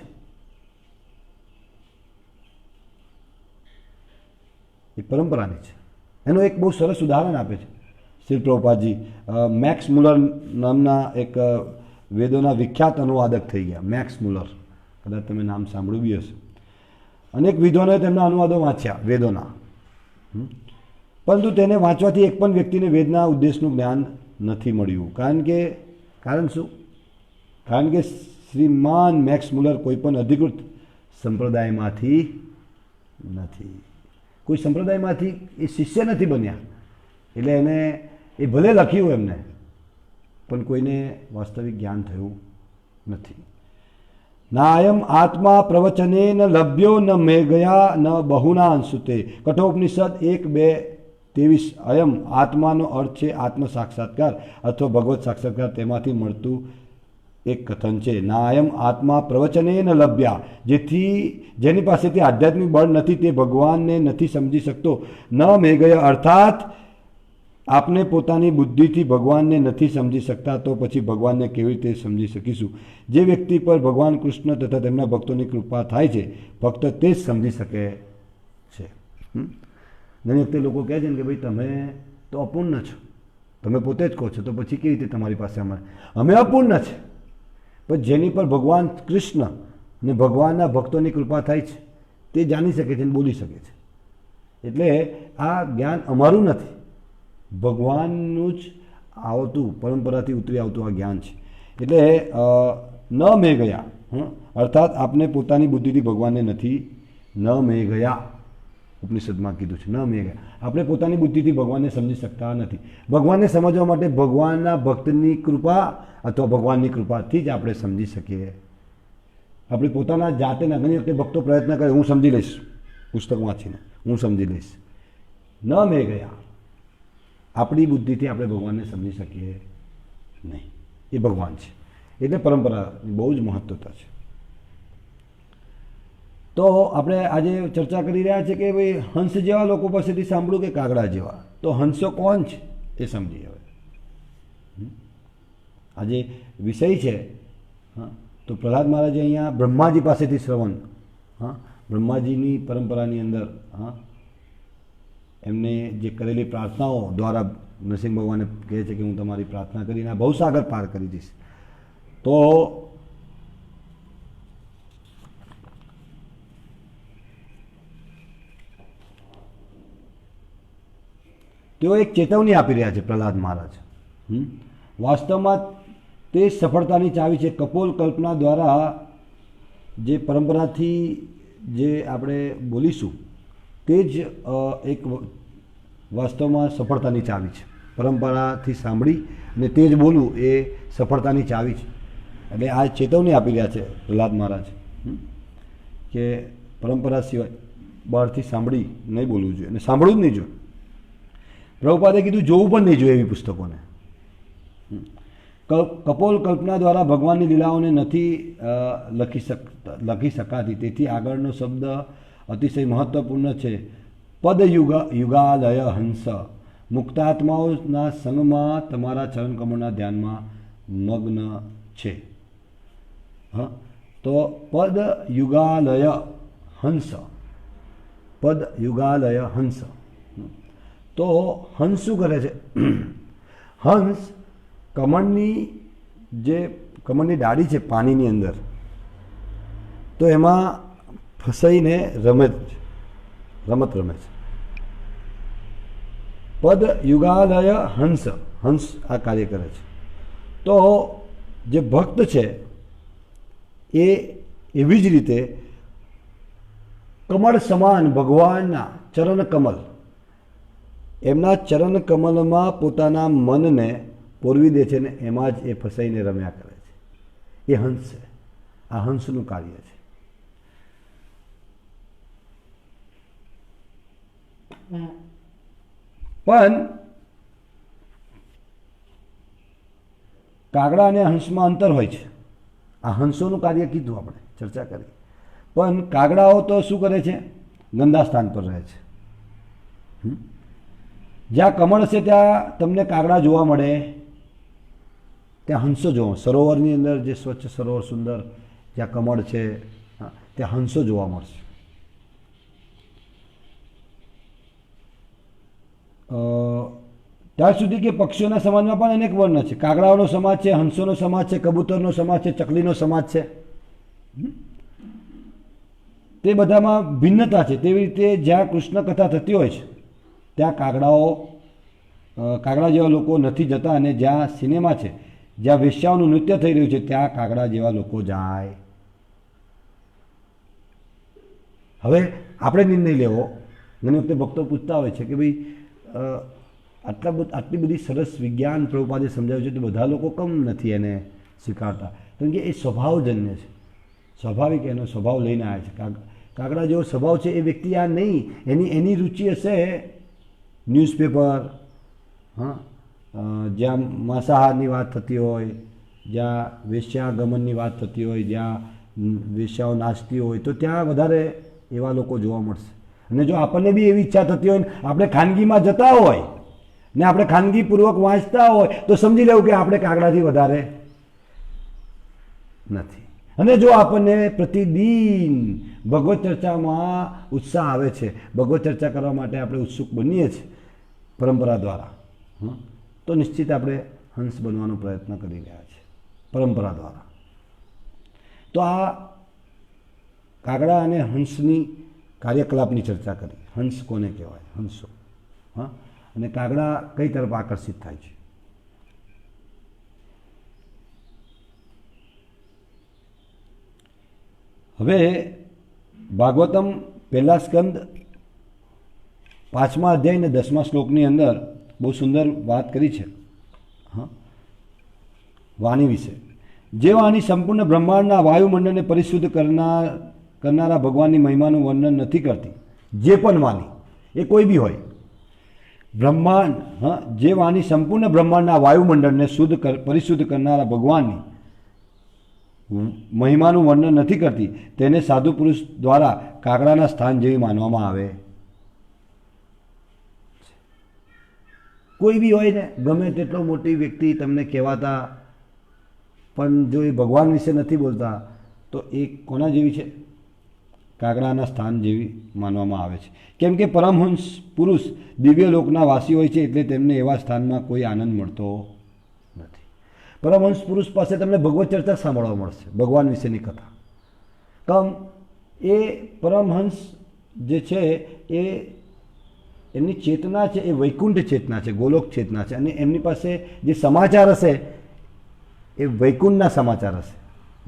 એ પરંપરાની છે. એનું એક બહુ સરસ ઉદાહરણ આપે છે શ્રી પ્રભુપાદજી. મેક્સ મુલર નામના એક વેદોના વિખ્યાત અનુવાદક થઈ ગયા, મેક્સ મુલર, કદાચ તમે નામ સાંભળ્યું બી હશે. અનેક વિદ્વાનોએ તેમના અનુવાદો વાંચ્યા વેદોના, પરંતુ તેને વાંચવાથી એક પણ વ્યક્તિને વેદના ઉદ્દેશનું જ્ઞાન નથી મળ્યું. કારણ શું? કારણ કે શ્રીમાન મેક્સ મુલર કોઈ પણ અધિકૃત સંપ્રદાયમાંથી નથી, કોઈ સંપ્રદાયમાંથી એ શિષ્ય નથી બન્યા. એટલે એને એ ભલે લખ્યું એમને, પણ કોઈને વાસ્તવિક જ્ઞાન થયું નથી. નાયમ આત્મા પ્રવચને ન લભ્યો ન મેઘયા ન બહુના અંશુતે. કઠોપનિષદ 1:2:23. અયમ આત્માનો અર્થ છે આત્મ સાક્ષાત્કાર અથવા ભગવત સાક્ષાત્કાર, તેમાંથી મળતું એક કથન છે. નાયમ આત્મા પ્રવચને ન લભ્યા, જેની પાસેથી આધ્યાત્મિક બળ નથી તે ભગવાનને નથી સમજી શકતો. ન મેઘયા અર્થાત આપને પોતાની બુદ્ધિથી ભગવાનને નથી સમજી શકતા, તો પછી ભગવાનને કેવી રીતે સમજી શકીશું? જે વ્યક્તિ પર ભગવાન કૃષ્ણ તથા તેમના ભક્તોની કૃપા થાય છે, ફક્ત તે જ સમજી શકે છે. ઘણી વખતે લોકો કહે છે ને કે ભાઈ તમે તો અપૂર્ણ છો, તમે પોતે જ કહો છો, તો પછી કેવી રીતે તમારી પાસે અમે અપૂર્ણ છે. પણ જેની પર ભગવાન કૃષ્ણ અને ભગવાનના ભક્તોની કૃપા થાય છે તે જાણી શકે છે અને બોલી શકે છે. એટલે આ જ્ઞાન અમારું નથી, ભગવાનનું જ આવતું, પરંપરાથી ઉતરી આવતું આ જ્ઞાન છે. એટલે ન મેં ગયા અર્થાત આપને પોતાની બુદ્ધિથી ભગવાનને નથી ન મેં ગયા, ઉપનિષદમાં કીધું છે ન મેં ગયા. આપણે પોતાની બુદ્ધિથી ભગવાનને સમજી શકતા નથી. ભગવાનને સમજવા માટે ભગવાનના ભક્તની કૃપા અથવા ભગવાનની કૃપાથી જ આપણે સમજી શકીએ. આપણે પોતાના જાતેના ઘણી વખતે ભક્તો પ્રયત્ન કરે, હું સમજી લઈશ, પુસ્તક વાંચીને હું સમજી લઈશ. ન મેં ગયા, આપણી બુદ્ધિથી આપણે ભગવાનને સમજી શકીએ નહીં. એ ભગવાન છે. એટલે પરંપરાની બહુ જ મહત્વતા છે. તો આપણે આજે ચર્ચા કરી રહ્યા છીએ કે ભાઈ હંસ જેવા લોકો પાસેથી સાંભળ્યું કે કાગડા જેવા. તો હંસો કોણ છે એ સમજીએ. હવે આજે વિષય છે હા, તો પ્રહલાદ મહારાજે અહીંયા બ્રહ્માજી પાસેથી શ્રવણ, હા, બ્રહ્માજીની પરંપરાની અંદર હા એમને જે કરેલી પ્રાર્થનાઓ દ્વારા નરસિંહ ભગવાને કહે છે કે હું તમારી પ્રાર્થના કરીને આ ભવસાગર પાર કરી દઈશ. તો તેઓ એક ચેતવણી આપી રહ્યા છે પ્રહલાદ મહારાજ. વાસ્તવમાં તે સફળતાની ચાવી છે. કપોલ કલ્પના દ્વારા જે પરંપરાથી જે આપણે બોલીશું તે જ એક વાસ્તવમાં સફળતાની ચાવી છે. પરંપરાથી સાંભળી અને તે જ બોલવું એ સફળતાની ચાવી છે. એટલે આ ચેતવણી આપી રહ્યા છે પ્રહલાદ મહારાજ કે પરંપરા સિવાય બહારથી સાંભળી નહીં બોલવું જોઈએ અને સાંભળવું જ નહીં જોઈએ. પ્રભુપાદે કીધું જોવું પણ નહીં જોઈએ એવી પુસ્તકોને. કપોલ કલ્પના દ્વારા ભગવાનની લીલાઓને નથી લખી શકાતી. તેથી આગળનો શબ્દ અતિશય મહત્વપૂર્ણ છે. પદ યુગાલય હંસ. મુક્તાત્માઓના સંગમાં તમારા ચરણકમળના ધ્યાનમાં મગ્ન છે. હા, તો પદ યુગાલય હંસ, પદ યુગાલય હંસ. તો હંસ શું કરે છે? હંસ કમળની જે કમળની ડાળી છે પાણીની અંદર, તો એમાં ફસાઈને રમત રમે છે. પદ યુગાલય હંસ, હંસ આ કાર્ય કરે છે. તો જે ભક્ત છે એ એવી જ રીતે કમળ સમાન ભગવાનના ચરણ કમલ, એમના ચરણ કમલમાં પોતાના મનને પોરવી દે છે ને એમાં જ એ ફસાઈને રમ્યા કરે છે. એ હંસ છે. આ હંસનું કાર્ય છે. પણ કાગડા અને હંસમાં અંતર હોય છે. આ હંસોનું કાર્ય કીધું આપણે, ચર્ચા કરી. પણ કાગડાઓ તો શું કરે છે? ગંદા સ્થાન પર રહે છે. જ્યાં કમળ છે ત્યાં તમને કાગડા જોવા મળે, ત્યાં હંસો જોવા. સરોવરની અંદર જે સ્વચ્છ સરોવર સુંદર જ્યાં કમળ છે ત્યાં હંસો જોવા મળશે. ત્યાર સુધી કે પક્ષીઓના સમાજમાં પણ અનેક વર્ણ છે. કાગડાઓનો સમાજ છે, હંસોનો સમાજ છે, કબૂતરનો સમાજ છે, ચકલીનો સમાજ છે. તે બધામાં ભિન્નતા છે. તેવી રીતે જ્યાં કૃષ્ણ કથા થતી હોય છે ત્યાં કાગડા જેવા લોકો નથી જતા, અને જ્યાં સિનેમા છે, જ્યાં વેશ્યાઓનું નૃત્ય થઈ રહ્યું છે ત્યાં કાગડા જેવા લોકો જાય. હવે આપણે નિર્ણય લેવો. ઘણી વખતે ભક્તો પૂછતા હોય છે કે ભાઈ આટલી બધી સરસ વિજ્ઞાન પ્રભુપાદે સમજાવ્યું છે તો બધા લોકો કેમ નથી એને સ્વીકારતા? કારણ કે એ સ્વભાવજન્ય છે. સ્વાભાવિક એનો સ્વભાવ લઈને આવે છે. કાગડા જેવો સ્વભાવ છે એ વ્યક્તિ આ નહીં, એની રુચિ હશે ન્યૂઝપેપર, હા, જ્યાં માંસાહારની વાત થતી હોય, જ્યાં વેશ્યાગમનની વાત થતી હોય, જ્યાં વેશ્યાઓ નાચતી હોય, તો ત્યાં વધારે એવા લોકો જોવા મળશે. અને જો આપણને બી એવી ઈચ્છા થતી હોય ને આપણે ખાનગીમાં જતા હોય ને આપણે ખાનગીપૂર્વક વાંચતા હોય તો સમજી લેવું કે આપણે કાગડાથી વધારે નથી. અને જો આપણને પ્રતિદિન ભગવત ચર્ચામાં ઉત્સાહ આવે છે, ભગવત ચર્ચા કરવા માટે આપણે ઉત્સુક બનીએ છીએ પરંપરા દ્વારા, તો નિશ્ચિત આપણે હંસ બનવાનો પ્રયત્ન કરી રહ્યા છીએ પરંપરા દ્વારા. તો આ કાગડા અને હંસની કાર્યકલાપની ચર્ચા કરી. હંસ કોને કહેવાય? હંસો, હા, અને કાગડા કઈ તરફ આકર્ષિત થાય છે. હવે ભાગવતમ પહેલા સ્કંદ 5મા અધ્યાય ને 10મા શ્લોકની અંદર બહુ સુંદર વાત કરી છે, હા, વાણી વિશે. જે વાણી સંપૂર્ણ બ્રહ્માંડના વાયુમંડળને પરિશુદ્ધ કરનારા ભગવાનની મહિમાનું વર્ણન નથી કરતી. જે પણ વાણી, એ કોઈ બી હોય, બ્રહ્માંડ, હા, જે વાણી સંપૂર્ણ બ્રહ્માંડના વાયુમંડળને પરિશુદ્ધ કરનારા ભગવાનની મહિમાનું વર્ણન નથી કરતી, તેને સાધુ પુરુષ દ્વારા કાગડાના સ્થાન જેવી માનવામાં આવે. કોઈ બી હોય ને, ગમે તેટલો મોટી વ્યક્તિ તમને કહેવાતા, પણ જો એ ભગવાન વિશે નથી બોલતા તો એ કોના જેવી છે? કાગડાના સ્થાન જેવી માનવામાં આવે છે. કેમ કે પરમહંસ પુરુષ દિવ્ય લોકના વાસી હોય છે, એટલે તેમને એવા સ્થાનમાં કોઈ આનંદ મળતો નથી. પરમહંસ પુરુષ પાસે તમને ભગવત ચર્ચા સાંભળવા મળશે, ભગવાન વિશેની કથા. એ પરમહંસ જે છે એ એમની ચેતના છે એ વૈકુંઠ ચેતના છે, ગોલોક ચેતના છે, અને એમની પાસે જે સમાચાર હશે એ વૈકુંઠના સમાચાર હશે,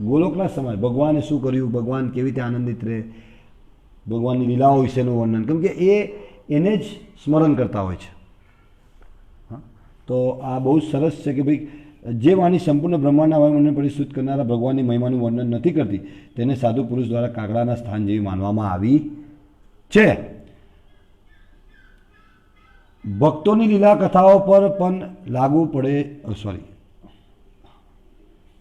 ગોલોકના સમાચાર. ભગવાને શું કર્યું, ભગવાન કેવી રીતે આનંદિત રહે, ભગવાનની લીલાઓ વિશેનું વર્ણન, કેમ કે એને જ સ્મરણ કરતા હોય છે. હા, તો આ બહુ સરસ છે કે ભાઈ જે વાણી સંપૂર્ણ બ્રહ્માંડના વાયુમંડળને પરિશુદ્ધ કરનારા ભગવાનની મહિમાનું વર્ણન નથી કરતી, તેને સાધુ પુરુષ દ્વારા કાગડાના સ્થાન જેવી માનવામાં આવી છે. ભક્તોની લીલા કથાઓ પર પણ લાગુ પડે.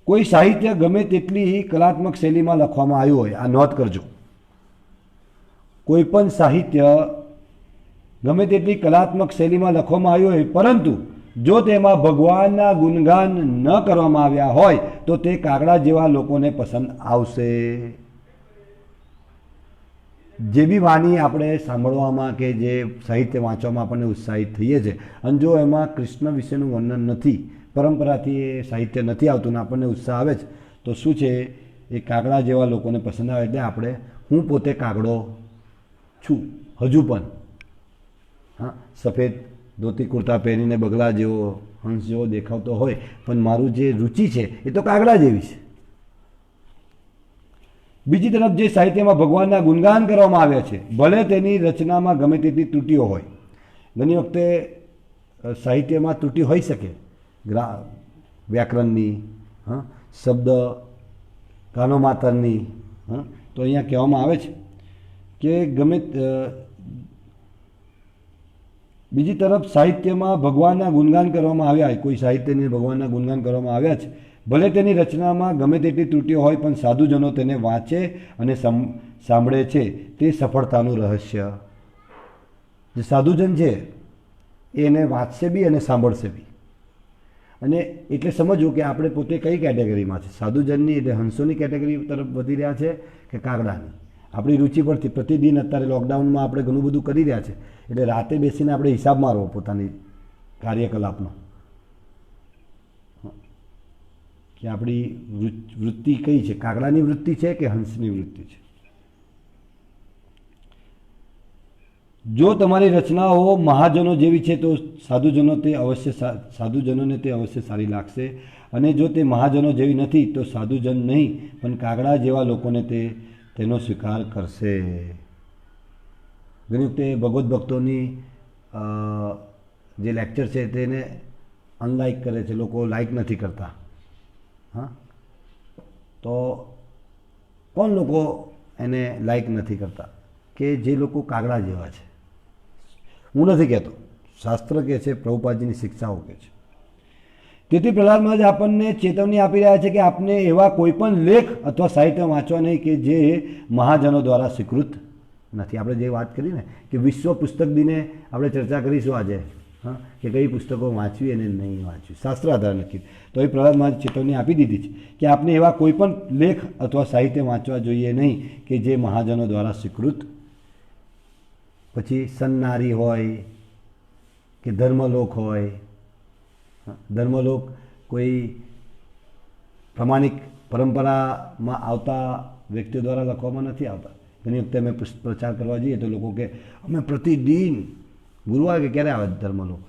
કોઈ સાહિત્ય ગમે તેટલી કલાત્મક શૈલીમાં લખવામાં આવ્યું હોય, આ નોંધ કરજો, કોઈ પણ સાહિત્ય ગમે તેટલી કલાત્મક શૈલીમાં લખવામાં આવ્યું હોય, પરંતુ જો તેમાં ભગવાનના ગુણગાન ન કરવામાં આવ્યા હોય તો તે કાગડા જેવા લોકોને પસંદ આવશે. જે બી વાણી આપણે સાંભળવામાં કે જે સાહિત્ય વાંચવામાં આપણને ઉત્સાહિત થઈએ છીએ, અને જો એમાં કૃષ્ણ વિશેનું વર્ણન નથી, પરંપરાથી એ સાહિત્ય નથી આવતું ને આપણને ઉત્સાહ આવે છે, તો શું છે, એ કાગડા જેવા લોકોને પસંદ આવે. એટલે હું પોતે કાગડો છું હજુ પણ, હા, સફેદ ધોતી કુર્તા પહેરીને બગલા જેવો, હંસ જેવો દેખાતો હોય, પણ મારું જે રુચિ છે એ તો કાગડા જેવી છે. બીજી તરફ જે સાહિત્યમાં ભગવાનના ગુણગાન કરવામાં આવ્યા છે, ભલે તેની રચનામાં ગમે તેટલી ત્રુટીઓ હોય, ઘણી વખતે સાહિત્યમાં ત્રુટી હોઈ શકે, વ્યાકરણની, હા, શબ્દ કાનો માતરની, હા, તો અહીંયા કહેવામાં આવે છે કે બીજી તરફ સાહિત્યમાં ભગવાનના ગુણગાન કરવામાં આવ્યા હોય, કોઈ સાહિત્યની ભગવાનના ગુણગાન કરવામાં આવ્યા છે, ભલે તેની રચનામાં ગમે તેટલી ત્રુટીઓ હોય, પણ સાધુજનો તેને વાંચે અને સાંભળે છે, તે સફળતાનું રહસ્ય. જે સાધુજન છે એને વાંચશે બી અને સાંભળશે બી. અને એટલે સમજવું કે આપણે પોતે કઈ કેટેગરીમાં છે, સાધુજનની એટલે હંસોની કેટેગરી તરફ વધી રહ્યા છે કે કાગડાની. આપણી રુચિ પરથી પ્રતિદિન અત્યારે લોકડાઉનમાં આપણે ઘણું બધું કરી રહ્યા છે, એટલે રાતે બેસીને આપણે હિસાબ મારવો પોતાની કાર્યકલાપનો, કે આપણી વૃત્તિ કઈ છે, કાગડાની વૃત્તિ છે કે હંસની વૃત્તિ છે. જો તમારી રચનાઓ મહાજનો જેવી છે તો સાધુજનોને તે અવશ્ય સારી લાગશે, અને જો તે મહાજનો જેવી નથી તો સાધુજન નહીં પણ કાગડા જેવા લોકોને તેનો સ્વીકાર કરશે. ઘણી વખતે ભગવદ્ ભક્તોની જે લેક્ચર છે તેને અનલાઇક કરે છે, લોકો લાઇક નથી કરતા. હા, તો કોણ લોકો એને લાઈક નથી કરતા? કે જે લોકો કાગડા જેવા છે. હું નથી કહેતો, શાસ્ત્ર કહે છે, પ્રભુપાદજીની શિક્ષાઓ કહે છે. તેથી પ્રહલાદ મહારાજ આપણને ચેતવણી આપી રહ્યા છે કે આપને એવા કોઈ પણ લેખ અથવા સાહિત્ય વાંચવા નહીં કે જે મહાજનો દ્વારા સ્વીકૃત નથી. આપણે જે વાત કરી ને કે વિશ્વ પુસ્તક દિને આપણે ચર્ચા કરીશું આજે, હા, કે કઈ પુસ્તકો વાંચવી અને નહીં વાંચવી, શાસ્ત્ર આધાર નક્કી. તો એ પ્રહલાદ મહારાજ ચેતવણી આપી દીધી છે કે આપને એવા કોઈ પણ લેખ અથવા સાહિત્ય વાંચવા જોઈએ નહીં કે જે મહાજનો દ્વારા સ્વીકૃત, પછી સન્નારી હોય કે ધર્મલોક હોય. ધર્મલોક કોઈ પ્રમાણિક પરંપરામાં આવતા વ્યક્તિઓ દ્વારા લખવામાં નથી આવતા. ઘણી વખતે અમે પ્રચાર કરવા જઈએ તો લોકો કે અમે પ્રતિદિન ગુરુવારે કે ક્યારે આવે ધર્મલોક?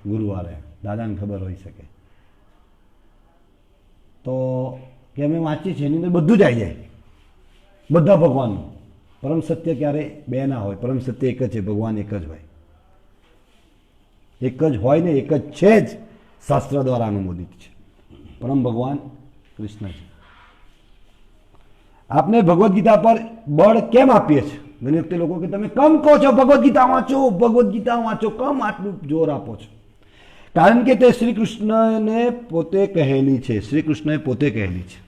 ગુરુવારે. દાદાને ખબર હોઈ શકે. તો કે અમે વાંચીએ છીએ, એની અંદર બધું જ આવી જાય, બધા ભગવાનનું. પરમ સત્ય ક્યારે બે ના હોય, પરમ સત્ય એક જ છે, ભગવાન એક જ હોય. એક જ હોય ને એક જ છે જ, શાસ્ત્ર દ્વારા અનુમોદિત છે. પરમ ભગવાન કૃષ્ણ છે. આપને ભગવદ્ ગીતા પર બળ કેમ આપીએ છીએ? ઘણી વખતે લોકો કે તમે કેમ કહો છો ભગવદ્ ગીતા વાંચો, ભગવદ્ ગીતા વાંચો, કેમ આટલું જોર આપો છો? કારણ કે તે શ્રી કૃષ્ણને પોતે કહેલી છે. શ્રી કૃષ્ણએ પોતે કહેલી છે.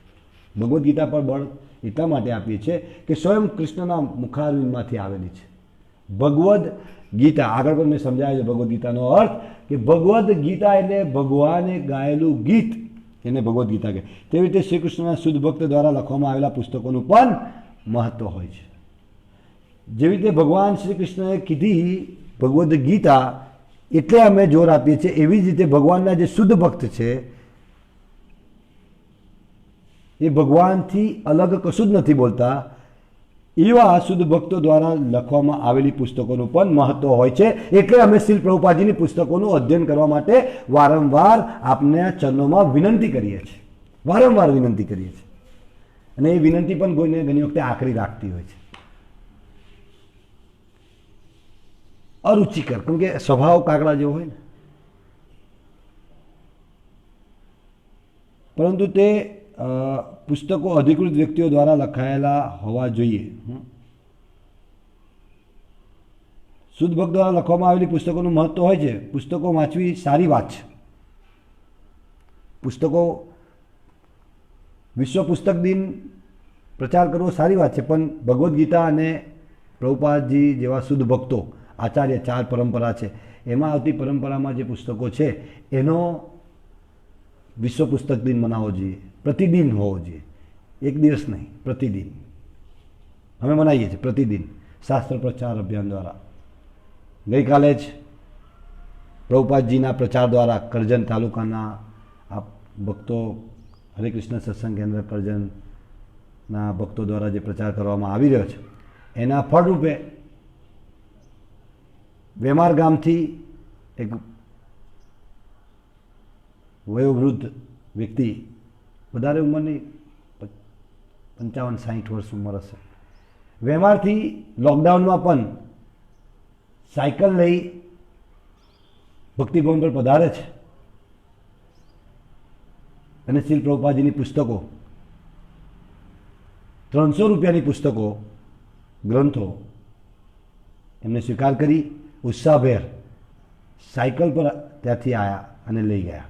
ભગવદ્ ગીતા પર બળ એટલા માટે આપીએ છીએ કે સ્વયં કૃષ્ણના મુખારવિંદમાંથી આવેલી છે. ભગવદ્ ગીતા આગળ પણ મેં સમજાવ્યું છે. ભગવદ્ ગીતાનો અર્થ કે ભગવદ્ ગીતા એટલે ભગવાને ગાયેલું ગીત, એને ભગવદ્ ગીતા કહે. તેવી રીતે શ્રી કૃષ્ણના શુદ્ધ ભક્ત દ્વારા લખવામાં આવેલા પુસ્તકોનું પણ મહત્વ હોય છે. જેવી રીતે ભગવાન શ્રી કૃષ્ણએ કીધી ભગવદ્ ગીતા એટલે અમે જોર આપીએ છીએ, એવી જ રીતે ભગવાનના જે શુદ્ધ ભક્ત છે એ ભગવાનથી અલગ કશું જ નથી બોલતા, એવા શુદ્ધ ભક્તો દ્વારા લખવામાં આવેલી પુસ્તકોનું પણ મહત્વ હોય છે. એટલે અમે શ્રી પ્રભુપાદજીની પુસ્તકોનું અધ્યયન કરવા માટે વારંવાર આપને ચરણોમાં વિનંતી કરીએ છીએ, વારંવાર વિનંતી કરીએ છીએ. અને એ વિનંતી પણ કોઈને ઘણી વખતે આકરી રાખતી હોય છે, અરુચિકર, કેમ કે સ્વભાવ કાગડા જેવો હોય ને. પરંતુ તે પુસ્તકો અધિકૃત વ્યક્તિઓ દ્વારા લખાયેલા હોવા જોઈએ. શુદ્ધ ભક્ત દ્વારા લખવામાં આવેલી પુસ્તકોનું મહત્વ હોય છે. પુસ્તકો વાંચવી સારી વાત છે. પુસ્તકો, વિશ્વ પુસ્તક દિન પ્રચાર કરવો સારી વાત છે, પણ ભગવદ્ ગીતા અને પ્રભુપાદજી જેવા શુદ્ધ ભક્તો, આચાર્ય, 4 પરંપરા છે, એમાં આવતી પરંપરામાં જે પુસ્તકો છે એનો વિશ્વ પુસ્તક દિન મનાવવો જોઈએ. પ્રતિદિન હોવો જોઈએ, એક દિવસ નહીં, પ્રતિદિન. અમે મનાવીએ છીએ પ્રતિદિન શાસ્ત્ર પ્રચાર અભિયાન દ્વારા. ગઈકાલે જ પ્રભુપાદજીના પ્રચાર દ્વારા કરજણ તાલુકાના આ ભક્તો, હરે કૃષ્ણ સત્સંગ કેન્દ્ર કરજણના ભક્તો દ્વારા જે પ્રચાર કરવામાં આવી રહ્યો છે એના ફળરૂપે વેમાર ગામથી એક વયોવૃદ્ધ વ્યક્તિ, વધારે ઉંમરની 55-60 વર્ષ ઉંમર હશે, વેમારથી લોકડાઉનમાં પણ સાયકલ લઈ ભક્તિભવન પર પધારે છે અને શ્રી પ્રભુપાદજીની પુસ્તકો, 300 રૂપિયાની પુસ્તકો, ગ્રંથો એમને સ્વીકાર કરી ઉત્સાહભેર સાયકલ પર ત્યાંથી આવ્યા અને લઈ ગયા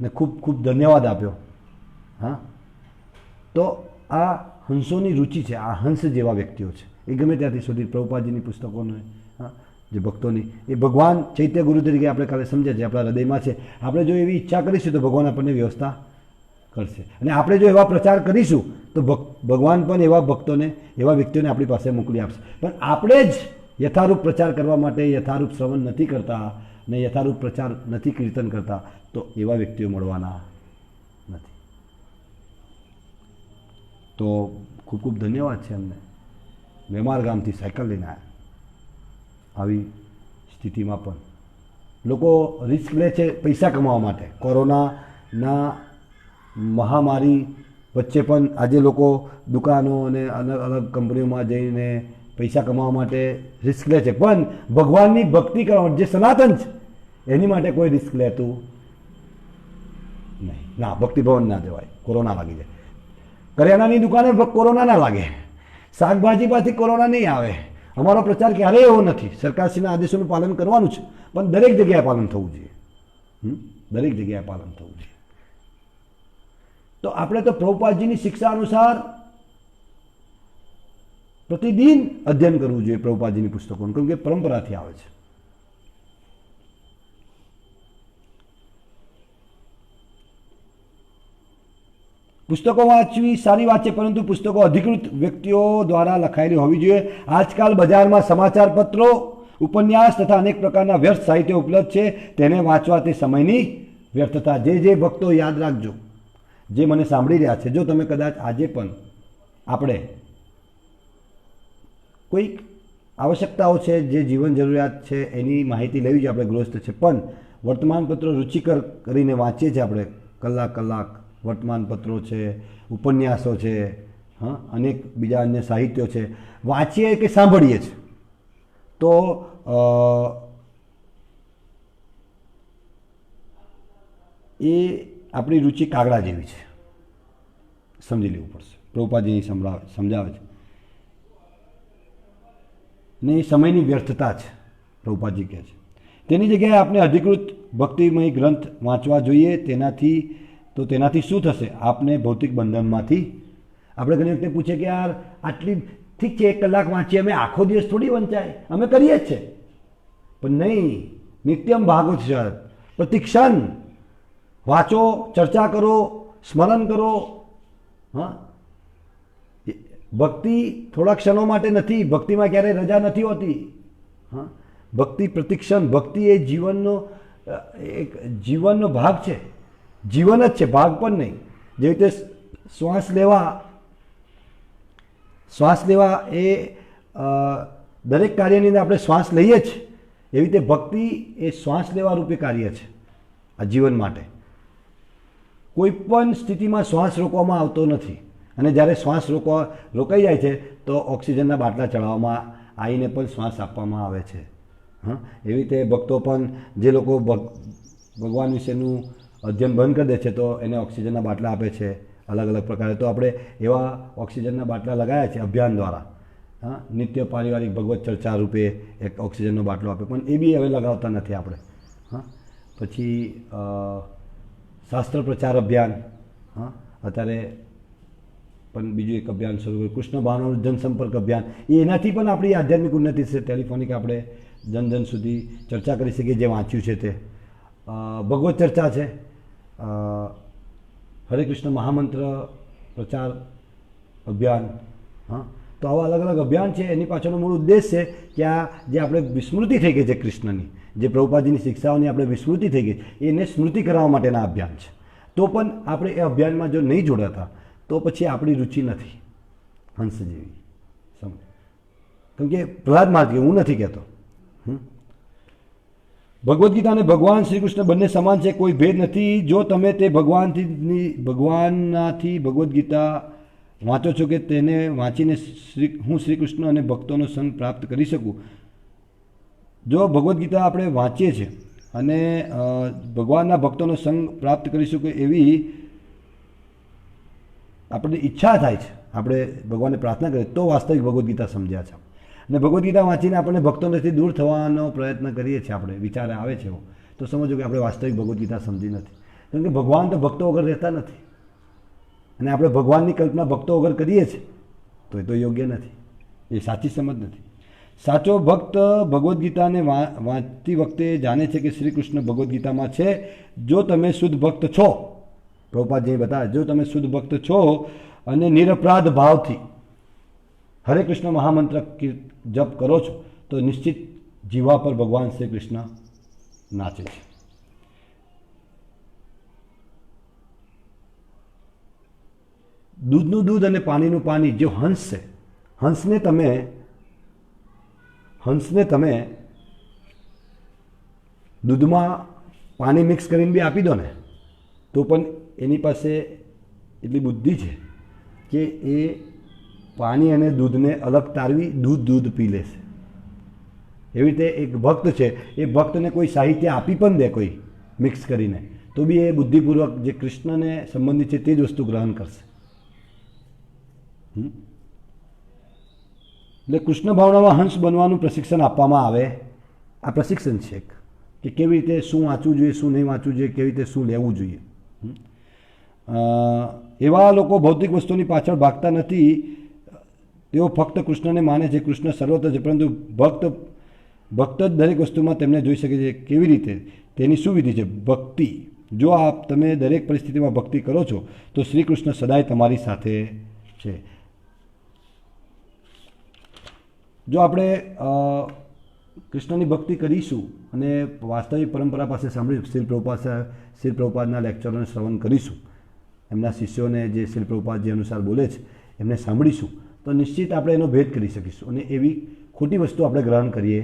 ને ખૂબ ખૂબ ધન્યવાદ આપ્યો. હા, તો આ હંસોની રુચિ છે, આ હંસ જેવા વ્યક્તિઓ છે, એ ગમે ત્યાંથી સુધી પ્રભુપાદજીની પુસ્તકોને, હા, જે ભક્તોની, એ ભગવાન ચૈત્ય ગુરુ તરીકે આપણે કાલે સમજ્યા છે, આપણા હૃદયમાં છે. આપણે જો એવી ઈચ્છા કરીશું તો ભગવાન આપણને વ્યવસ્થા કરશે. અને આપણે જો એવા પ્રચાર કરીશું તો ભગવાન પણ એવા ભક્તોને, એવા વ્યક્તિઓને આપણી પાસે મોકલી આપશે. પણ આપણે જ યથારૂપ પ્રચાર કરવા માટે યથારૂપ શ્રવણ નથી કરતા ને યથારૂપ પ્રચાર નથી કીર્તન કરતા તો એવા વ્યક્તિઓ મળવાના નથી. તો ખૂબ ખૂબ ધન્યવાદ છે અમને. વેમાર ગામથી સાયકલ લઈને આવ્યા. આવી સ્થિતિમાં પણ લોકો રિસ્ક લે છે પૈસા કમાવા માટે. કોરોનાના મહામારી વચ્ચે પણ આજે લોકો દુકાનો અને અલગ અલગ કંપનીઓમાં જઈને પૈસા કમાવા માટે રિસ્ક લે છે, પણ ભગવાનની ભક્તિ કરવા જે સનાતન છે એની માટે કોઈ રિસ્ક લેતું નહીં. ના, ભક્તિભવન ના જવાય, કોરોના લાગી જાય. કરિયાણાની દુકાને કોરોના ના લાગે, શાકભાજી પાસેથી કોરોના નહીં આવે. અમારો પ્રચાર ક્યારેય એવો નથી. સરકારશ્રીના આદેશોનું પાલન કરવાનું છે, પણ દરેક જગ્યાએ પાલન થવું જોઈએ. દરેક જગ્યાએ પાલન થવું જોઈએ. તો આપણે તો પ્રભુપાદજીની શિક્ષા અનુસાર પ્રતિદિન અધ્યયન કરવું જોઈએ પ્રભુપાદજીની પુસ્તકોનું, કેમ કે પરંપરાથી આવે છે. પુસ્તકો વાંચવી સારી વાત છે, પરંતુ પુસ્તકો અધિકૃત વ્યક્તિઓ દ્વારા લખાયેલી હોવી જોઈએ. આજકાલ બજારમાં સમાચાર પત્રો, ઉપન્યાસ તથા અનેક પ્રકારના વ્યર્થ સાહિત્ય ઉપલબ્ધ છે. તેને વાંચવા તે સમયની વ્યર્થતા. જે ભક્તો યાદ રાખજો, જે મને સાંભળી રહ્યા છે, જો તમે કદાચ આજે પણ આપણે કોઈક આવશ્યકતાઓ છે, જે જીવન જરૂરિયાત છે, એની માહિતી લેવી જોઈએ, આપણે ગૃહસ્થ છે, પણ વર્તમાનપત્રો રુચિકર કરીને વાંચીએ છીએ આપણે કલાક વર્તમાનપત્રો છે, ઉપન્યાસો છે, અનેક બીજા અન્ય સાહિત્યો છે, વાંચીએ કે સાંભળીએ છીએ, તો એ આપણી રુચિ કાગડા જેવી છે. સમજી લેવું પડશે. પ્રભુપાદજી સમજાવે છે ને એ સમયની વ્યર્થતા છે. પ્રભુપાદજી કહે છે તેની જગ્યાએ આપણે અધિકૃત ભક્તિમય ગ્રંથ વાંચવા જોઈએ. તેનાથી શું થશે? આપને ભૌતિક બંધનમાંથી, આપણે ઘણી વખતે પૂછીએ કે યાર આટલી ઠીક છે 1 કલાક વાંચીએ, અમે આખો દિવસ થોડી વંચાય, અમે કરીએ જ છે, પણ નહીં. નિત્યમ ભાગવત છે, પ્રતિક્ષણ વાંચો, ચર્ચા કરો, સ્મરણ કરો. ભક્તિ થોડા ક્ષણો માટે નથી. ભક્તિમાં ક્યારેય રજા નથી હોતી. ભક્તિ પ્રતિક્ષણ, ભક્તિ એ જીવનનો ભાગ છે. જીવન જ છે, ભાગ પણ નહીં. જેવી રીતે શ્વાસ લેવા એ દરેક કાર્યની અંદર આપણે શ્વાસ લઈએ જ, એવી રીતે ભક્તિ એ શ્વાસ લેવા રૂપે કાર્ય છે આ જીવન માટે. કોઈ પણ સ્થિતિમાં શ્વાસ રોકવામાં આવતો નથી, અને જ્યારે શ્વાસ રોકાઈ જાય છે તો ઓક્સિજનના બાટલા ચડાવવામાં આવીને પણ શ્વાસ આપવામાં આવે છે. એવી રીતે ભક્તો પણ, જે લોકો ભગવાન વિશેનું અધ્યયન બંધ કરી દે છે તો એને ઓક્સિજનના બાટલા આપે છે અલગ અલગ પ્રકારે. તો આપણે એવા ઓક્સિજનના બાટલા લગાવ્યા છે અભિયાન દ્વારા. નિત્ય પારિવારિક ભગવત ચર્ચા રૂપે એક ઓક્સિજનનો બાટલો આપે, પણ એ બી હવે લગાવતા નથી આપણે. પછી શાસ્ત્ર પ્રચાર અભિયાન, અત્યારે પણ બીજું એક અભિયાન શરૂ કર્યું, કૃષ્ણ ભાવનાનું જનસંપર્ક અભિયાન. એનાથી પણ આપણી આધ્યાત્મિક ઉન્નતિ છે. ટેલિફોનિક આપણે જન સુધી ચર્ચા કરી શકીએ, જે વાંચ્યું છે તે. ભગવત ચર્ચા છે, હરે કૃષ્ણ મહામંત્ર પ્રચાર અભિયાન. તો આવા અલગ અલગ અભિયાન છે. એની પાછળનો મૂળ ઉદ્દેશ છે કે આ જે આપણે વિસ્મૃતિ થઈ ગઈ છે કૃષ્ણની, જે પ્રભુપાદજીની શિક્ષાઓની આપણે વિસ્મૃતિ થઈ ગઈ, એને સ્મૃતિ કરાવવા માટેના અભિયાન છે. તો પણ આપણે એ અભિયાનમાં જો નહીં જોડાતા તો પછી આપણી રુચિ નથી હંસ જેવી. કેમ કે પ્રહલાદ મહારાજ, હું નથી કહેતો, ભગવદ્ ગીતા અને ભગવાન શ્રી કૃષ્ણ બંને સમાન છે, કોઈ ભેદ નથી. જો તમે તે ભગવાનનાથી ભગવદ્ ગીતા વાંચો છો કે તેને વાંચીને હું શ્રી કૃષ્ણ અને ભક્તોનો સંગ પ્રાપ્ત કરી શકું. જો ભગવદ્ ગીતા આપણે વાંચીએ છીએ અને ભગવાનના ભક્તોનો સંગ પ્રાપ્ત કરી શકું એવી આપણને ઈચ્છા થાય છે, આપણે ભગવાનને પ્રાર્થના કરીએ તો વાસ્તવિક ભગવદ્ ગીતા સમજ્યા છે. અને ભગવદ્ ગીતા વાંચીને આપણને ભક્તોથી દૂર થવાનો પ્રયત્ન કરીએ છીએ, આપણે વિચાર આવે છે એવો, તો સમજો કે આપણે વાસ્તવિક ભગવદ્ ગીતા સમજી નથી. કેમ કે ભગવાન તો ભક્તો વગર રહેતા નથી, અને આપણે ભગવાનની કલ્પના ભક્તો વગર કરીએ છીએ તો એ તો યોગ્ય નથી, એ સાચી સમજ નથી. સાચો ભક્ત ભગવદ્ ગીતાને વાંચતી વખતે જાણે છે કે શ્રી કૃષ્ણ ભગવદ્ ગીતામાં છે. જો તમે શુદ્ધ ભક્ત છો, પ્રભુપાદજી બતાવે, જો તમે શુદ્ધ ભક્ત છો અને નિરપરાધ ભાવથી હરે કૃષ્ણ મહામંત્ર જપ કરો છો તો નિશ્ચિત જીવા પર ભગવાન શ્રી કૃષ્ણ નાચે છે. દૂધનું દૂધ અને પાણીનું પાણી, જે હંસ છે, હંસને તમે દૂધમાં પાણી મિક્સ કરીને બી આપી દો ને તો પણ એની પાસે એટલી બુદ્ધિ છે કે એ પાણી અને દૂધને અલગ તારવી દૂધ પી લેશે. એવી રીતે એક ભક્ત છે, એ ભક્તને કોઈ સાહિત્ય આપી પણ દે કોઈ મિક્સ કરીને, તો બી એ બુદ્ધિપૂર્વક જે કૃષ્ણને સંબંધિત છે તે જ વસ્તુ ગ્રહણ કરશે. એટલે કૃષ્ણ ભાવનામાં હંસ બનવાનું પ્રશિક્ષણ આપવામાં આવે. આ પ્રશિક્ષણ છે એક, કે કેવી રીતે શું વાંચવું જોઈએ, શું નહીં વાંચવું જોઈએ, કેવી રીતે શું લેવું જોઈએ. એવા લોકો ભૌતિક વસ્તુની પાછળ ભાગતા નથી. તેઓ ફક્ત કૃષ્ણને માને છે. કૃષ્ણ સર્વત્ર છે, પરંતુ ભક્ત જ દરેક વસ્તુમાં તેમને જોઈ શકે છે. કેવી રીતે? તેની શું વિધિ છે? ભક્તિ. જો તમે દરેક પરિસ્થિતિમાં ભક્તિ કરો છો તો શ્રી કૃષ્ણ સદાય તમારી સાથે છે. જો આપણે કૃષ્ણની ભક્તિ કરીશું અને વાસ્તવિક પરંપરા પાસે સાંભળીશું, શ્રીલ પ્રભુપાદના લેક્ચરોને શ્રવણ કરીશું, એમના શિષ્યોને જે શ્રીલ પ્રભુપાદજી અનુસાર બોલે છે એમને સાંભળીશું, તો નિશ્ચિત આપણે એનો ભેદ કરી શકીશું અને એવી ખોટી વસ્તુ આપણે ગ્રહણ કરીએ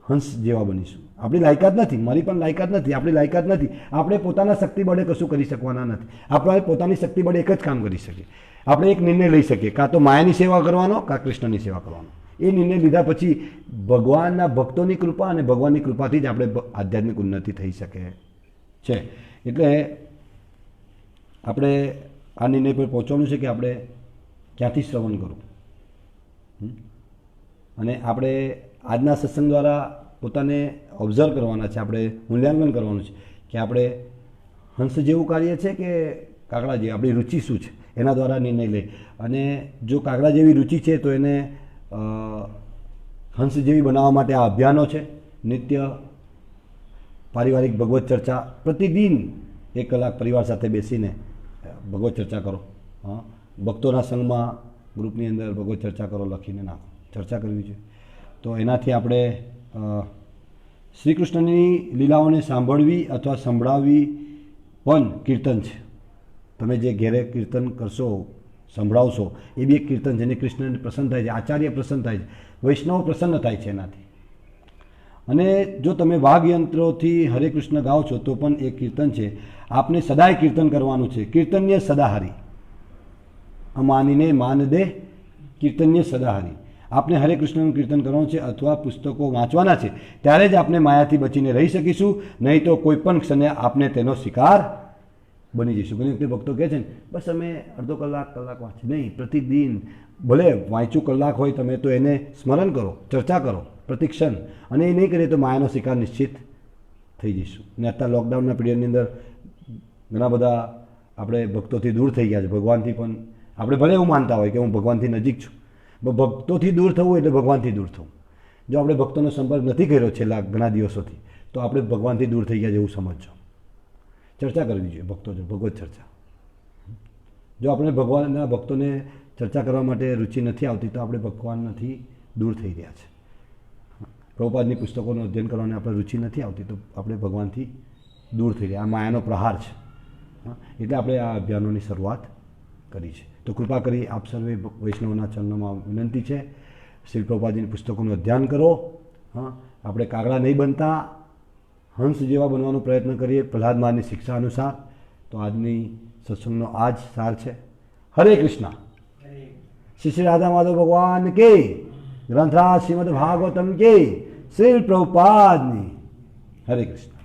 હંસ જેવા બનીશું. આપણી લાયકાત નથી, મારી પણ લાયકાત નથી, આપણી લાયકાત નથી. આપણે પોતાના શક્તિ બળે કશું કરી શકવાના નથી. આપણે પોતાની શક્તિ બળે એક જ કામ કરી શકીએ. આપણે એક નિર્ણય લઈ શકીએ, કાં તો માયાની સેવા કરવાનો, કાં કૃષ્ણની સેવા કરવાનો. એ નિર્ણય લીધા પછી ભગવાનના ભક્તોની કૃપા અને ભગવાનની કૃપાથી જ આપણે આધ્યાત્મિક ઉન્નતિ થઈ શકે છે. એટલે આપણે આ નિર્ણય પર પહોંચવાનું છે કે આપણે ક્યાંથી શ્રવણ કરવું. અને આપણે આજના સત્સંગ દ્વારા પોતાને ઓબ્ઝર્વ કરવાના છે, આપણે મૂલ્યાંકન કરવાનું છે કે આપણે હંસ જેવું કાર્ય છે કે કાગડા જેવી, આપણી રુચિ શું છે એના દ્વારા નિર્ણય લે. અને જો કાગડા જેવી રુચિ છે તો એને હંસ જેવી બનાવવા માટે આ અભિયાનો છે. નિત્ય પારિવારિક ભગવત ચર્ચા, પ્રતિદિન 1 કલાક પરિવાર સાથે બેસીને ભગવત ચર્ચા કરો. ભક્તોના સંઘમાં ગ્રુપની અંદર ભગવત ચર્ચા કરો, લખીને નાખો, ચર્ચા કરવી જોઈએ. તો એનાથી આપણે શ્રી કૃષ્ણની લીલાઓને સાંભળવી અથવા સંભળાવવી પણ કીર્તન છે. તમે જે ઘેરે કીર્તન કરશો, સંભળાવશો, એ બી એક કીર્તન છે. એને કૃષ્ણને પ્રસન્ન થાય છે, આચાર્ય પ્રસન્ન થાય છે, વૈષ્ણવ પ્રસન્ન થાય છે એનાથી. અને જો તમે વાઘયંત્રોથી હરે કૃષ્ણ ગાઓ છો તો પણ એક કીર્તન છે. આપને સદાય કીર્તન કરવાનું છે. કીર્તન્ય સદાહરી, અમાનીને માન દે કીર્તન્ય સદાહરી. આપને હરે કૃષ્ણનું કીર્તન કરવાનું છે અથવા પુસ્તકો વાંચવાના છે, ત્યારે જ આપણે માયાથી બચીને રહી શકીશું. નહીં તો કોઈ પણ ક્ષણે આપને તેનો શિકાર બની જઈશું. ઘણી વખતે ભક્તો કહે છે ને, બસ અમે અડધો કલાક વાંચી. નહીં, પ્રતિદિન ભલે વાંચ્યું કલાક હોય, તમે તો એને સ્મરણ કરો, ચર્ચા કરો પ્રતિક્ષણ. અને એ નહીં કરીએ તો માયાનો શિકાર નિશ્ચિત થઈ જઈશું. અને અત્યારે લોકડાઉનના પીરિયડની અંદર ઘણા બધા આપણે ભક્તોથી દૂર થઈ ગયા છે. ભગવાનથી પણ આપણે ભલે એવું માનતા હોય કે હું ભગવાનથી નજીક છું, ભક્તોથી દૂર થવું એટલે ભગવાનથી દૂર થવું. જો આપણે ભક્તોનો સંપર્ક નથી કર્યો છેલ્લા ઘણા દિવસોથી, તો આપણે ભગવાનથી દૂર થઈ ગયા જેવું સમજજો. ચર્ચા કરવી જોઈએ ભક્તો જો, ભગવત ચર્ચા. જો આપણે ભગવાનના ભક્તોને ચર્ચા કરવા માટે રુચિ નથી આવતી તો આપણે ભગવાનથી દૂર થઈ રહ્યા છે. પ્રભુપાદની પુસ્તકોનું અધ્યયન કરવાની આપણે રુચિ નથી આવતી તો આપણે ભગવાનથી દૂર થઈ રહ્યા. આ માયાનો પ્રહાર છે. એટલે આપણે આ અભિયાનોની શરૂઆત કરી છે. તો કૃપા કરી આપ સર્વે વૈષ્ણવના ચરણોમાં વિનંતી છે, શ્રી પ્રભુપાદજીની પુસ્તકોનું અધ્યયન કરો. આપણે કાગડા નહીં બનતા, હંસ જેવા બનવાનો પ્રયત્ન કરીએ પ્રહલાદ મહારાજની શિક્ષા અનુસાર. તો આજની સત્સંગનો આ જ સાર છે. હરે કૃષ્ણ. શ્રી રાધા માધવ ભગવાન કે, ગ્રંથરાજ શ્રીમદ ભાગવતમ કે, શ્રી પ્રભુપાદની. હરે કૃષ્ણ.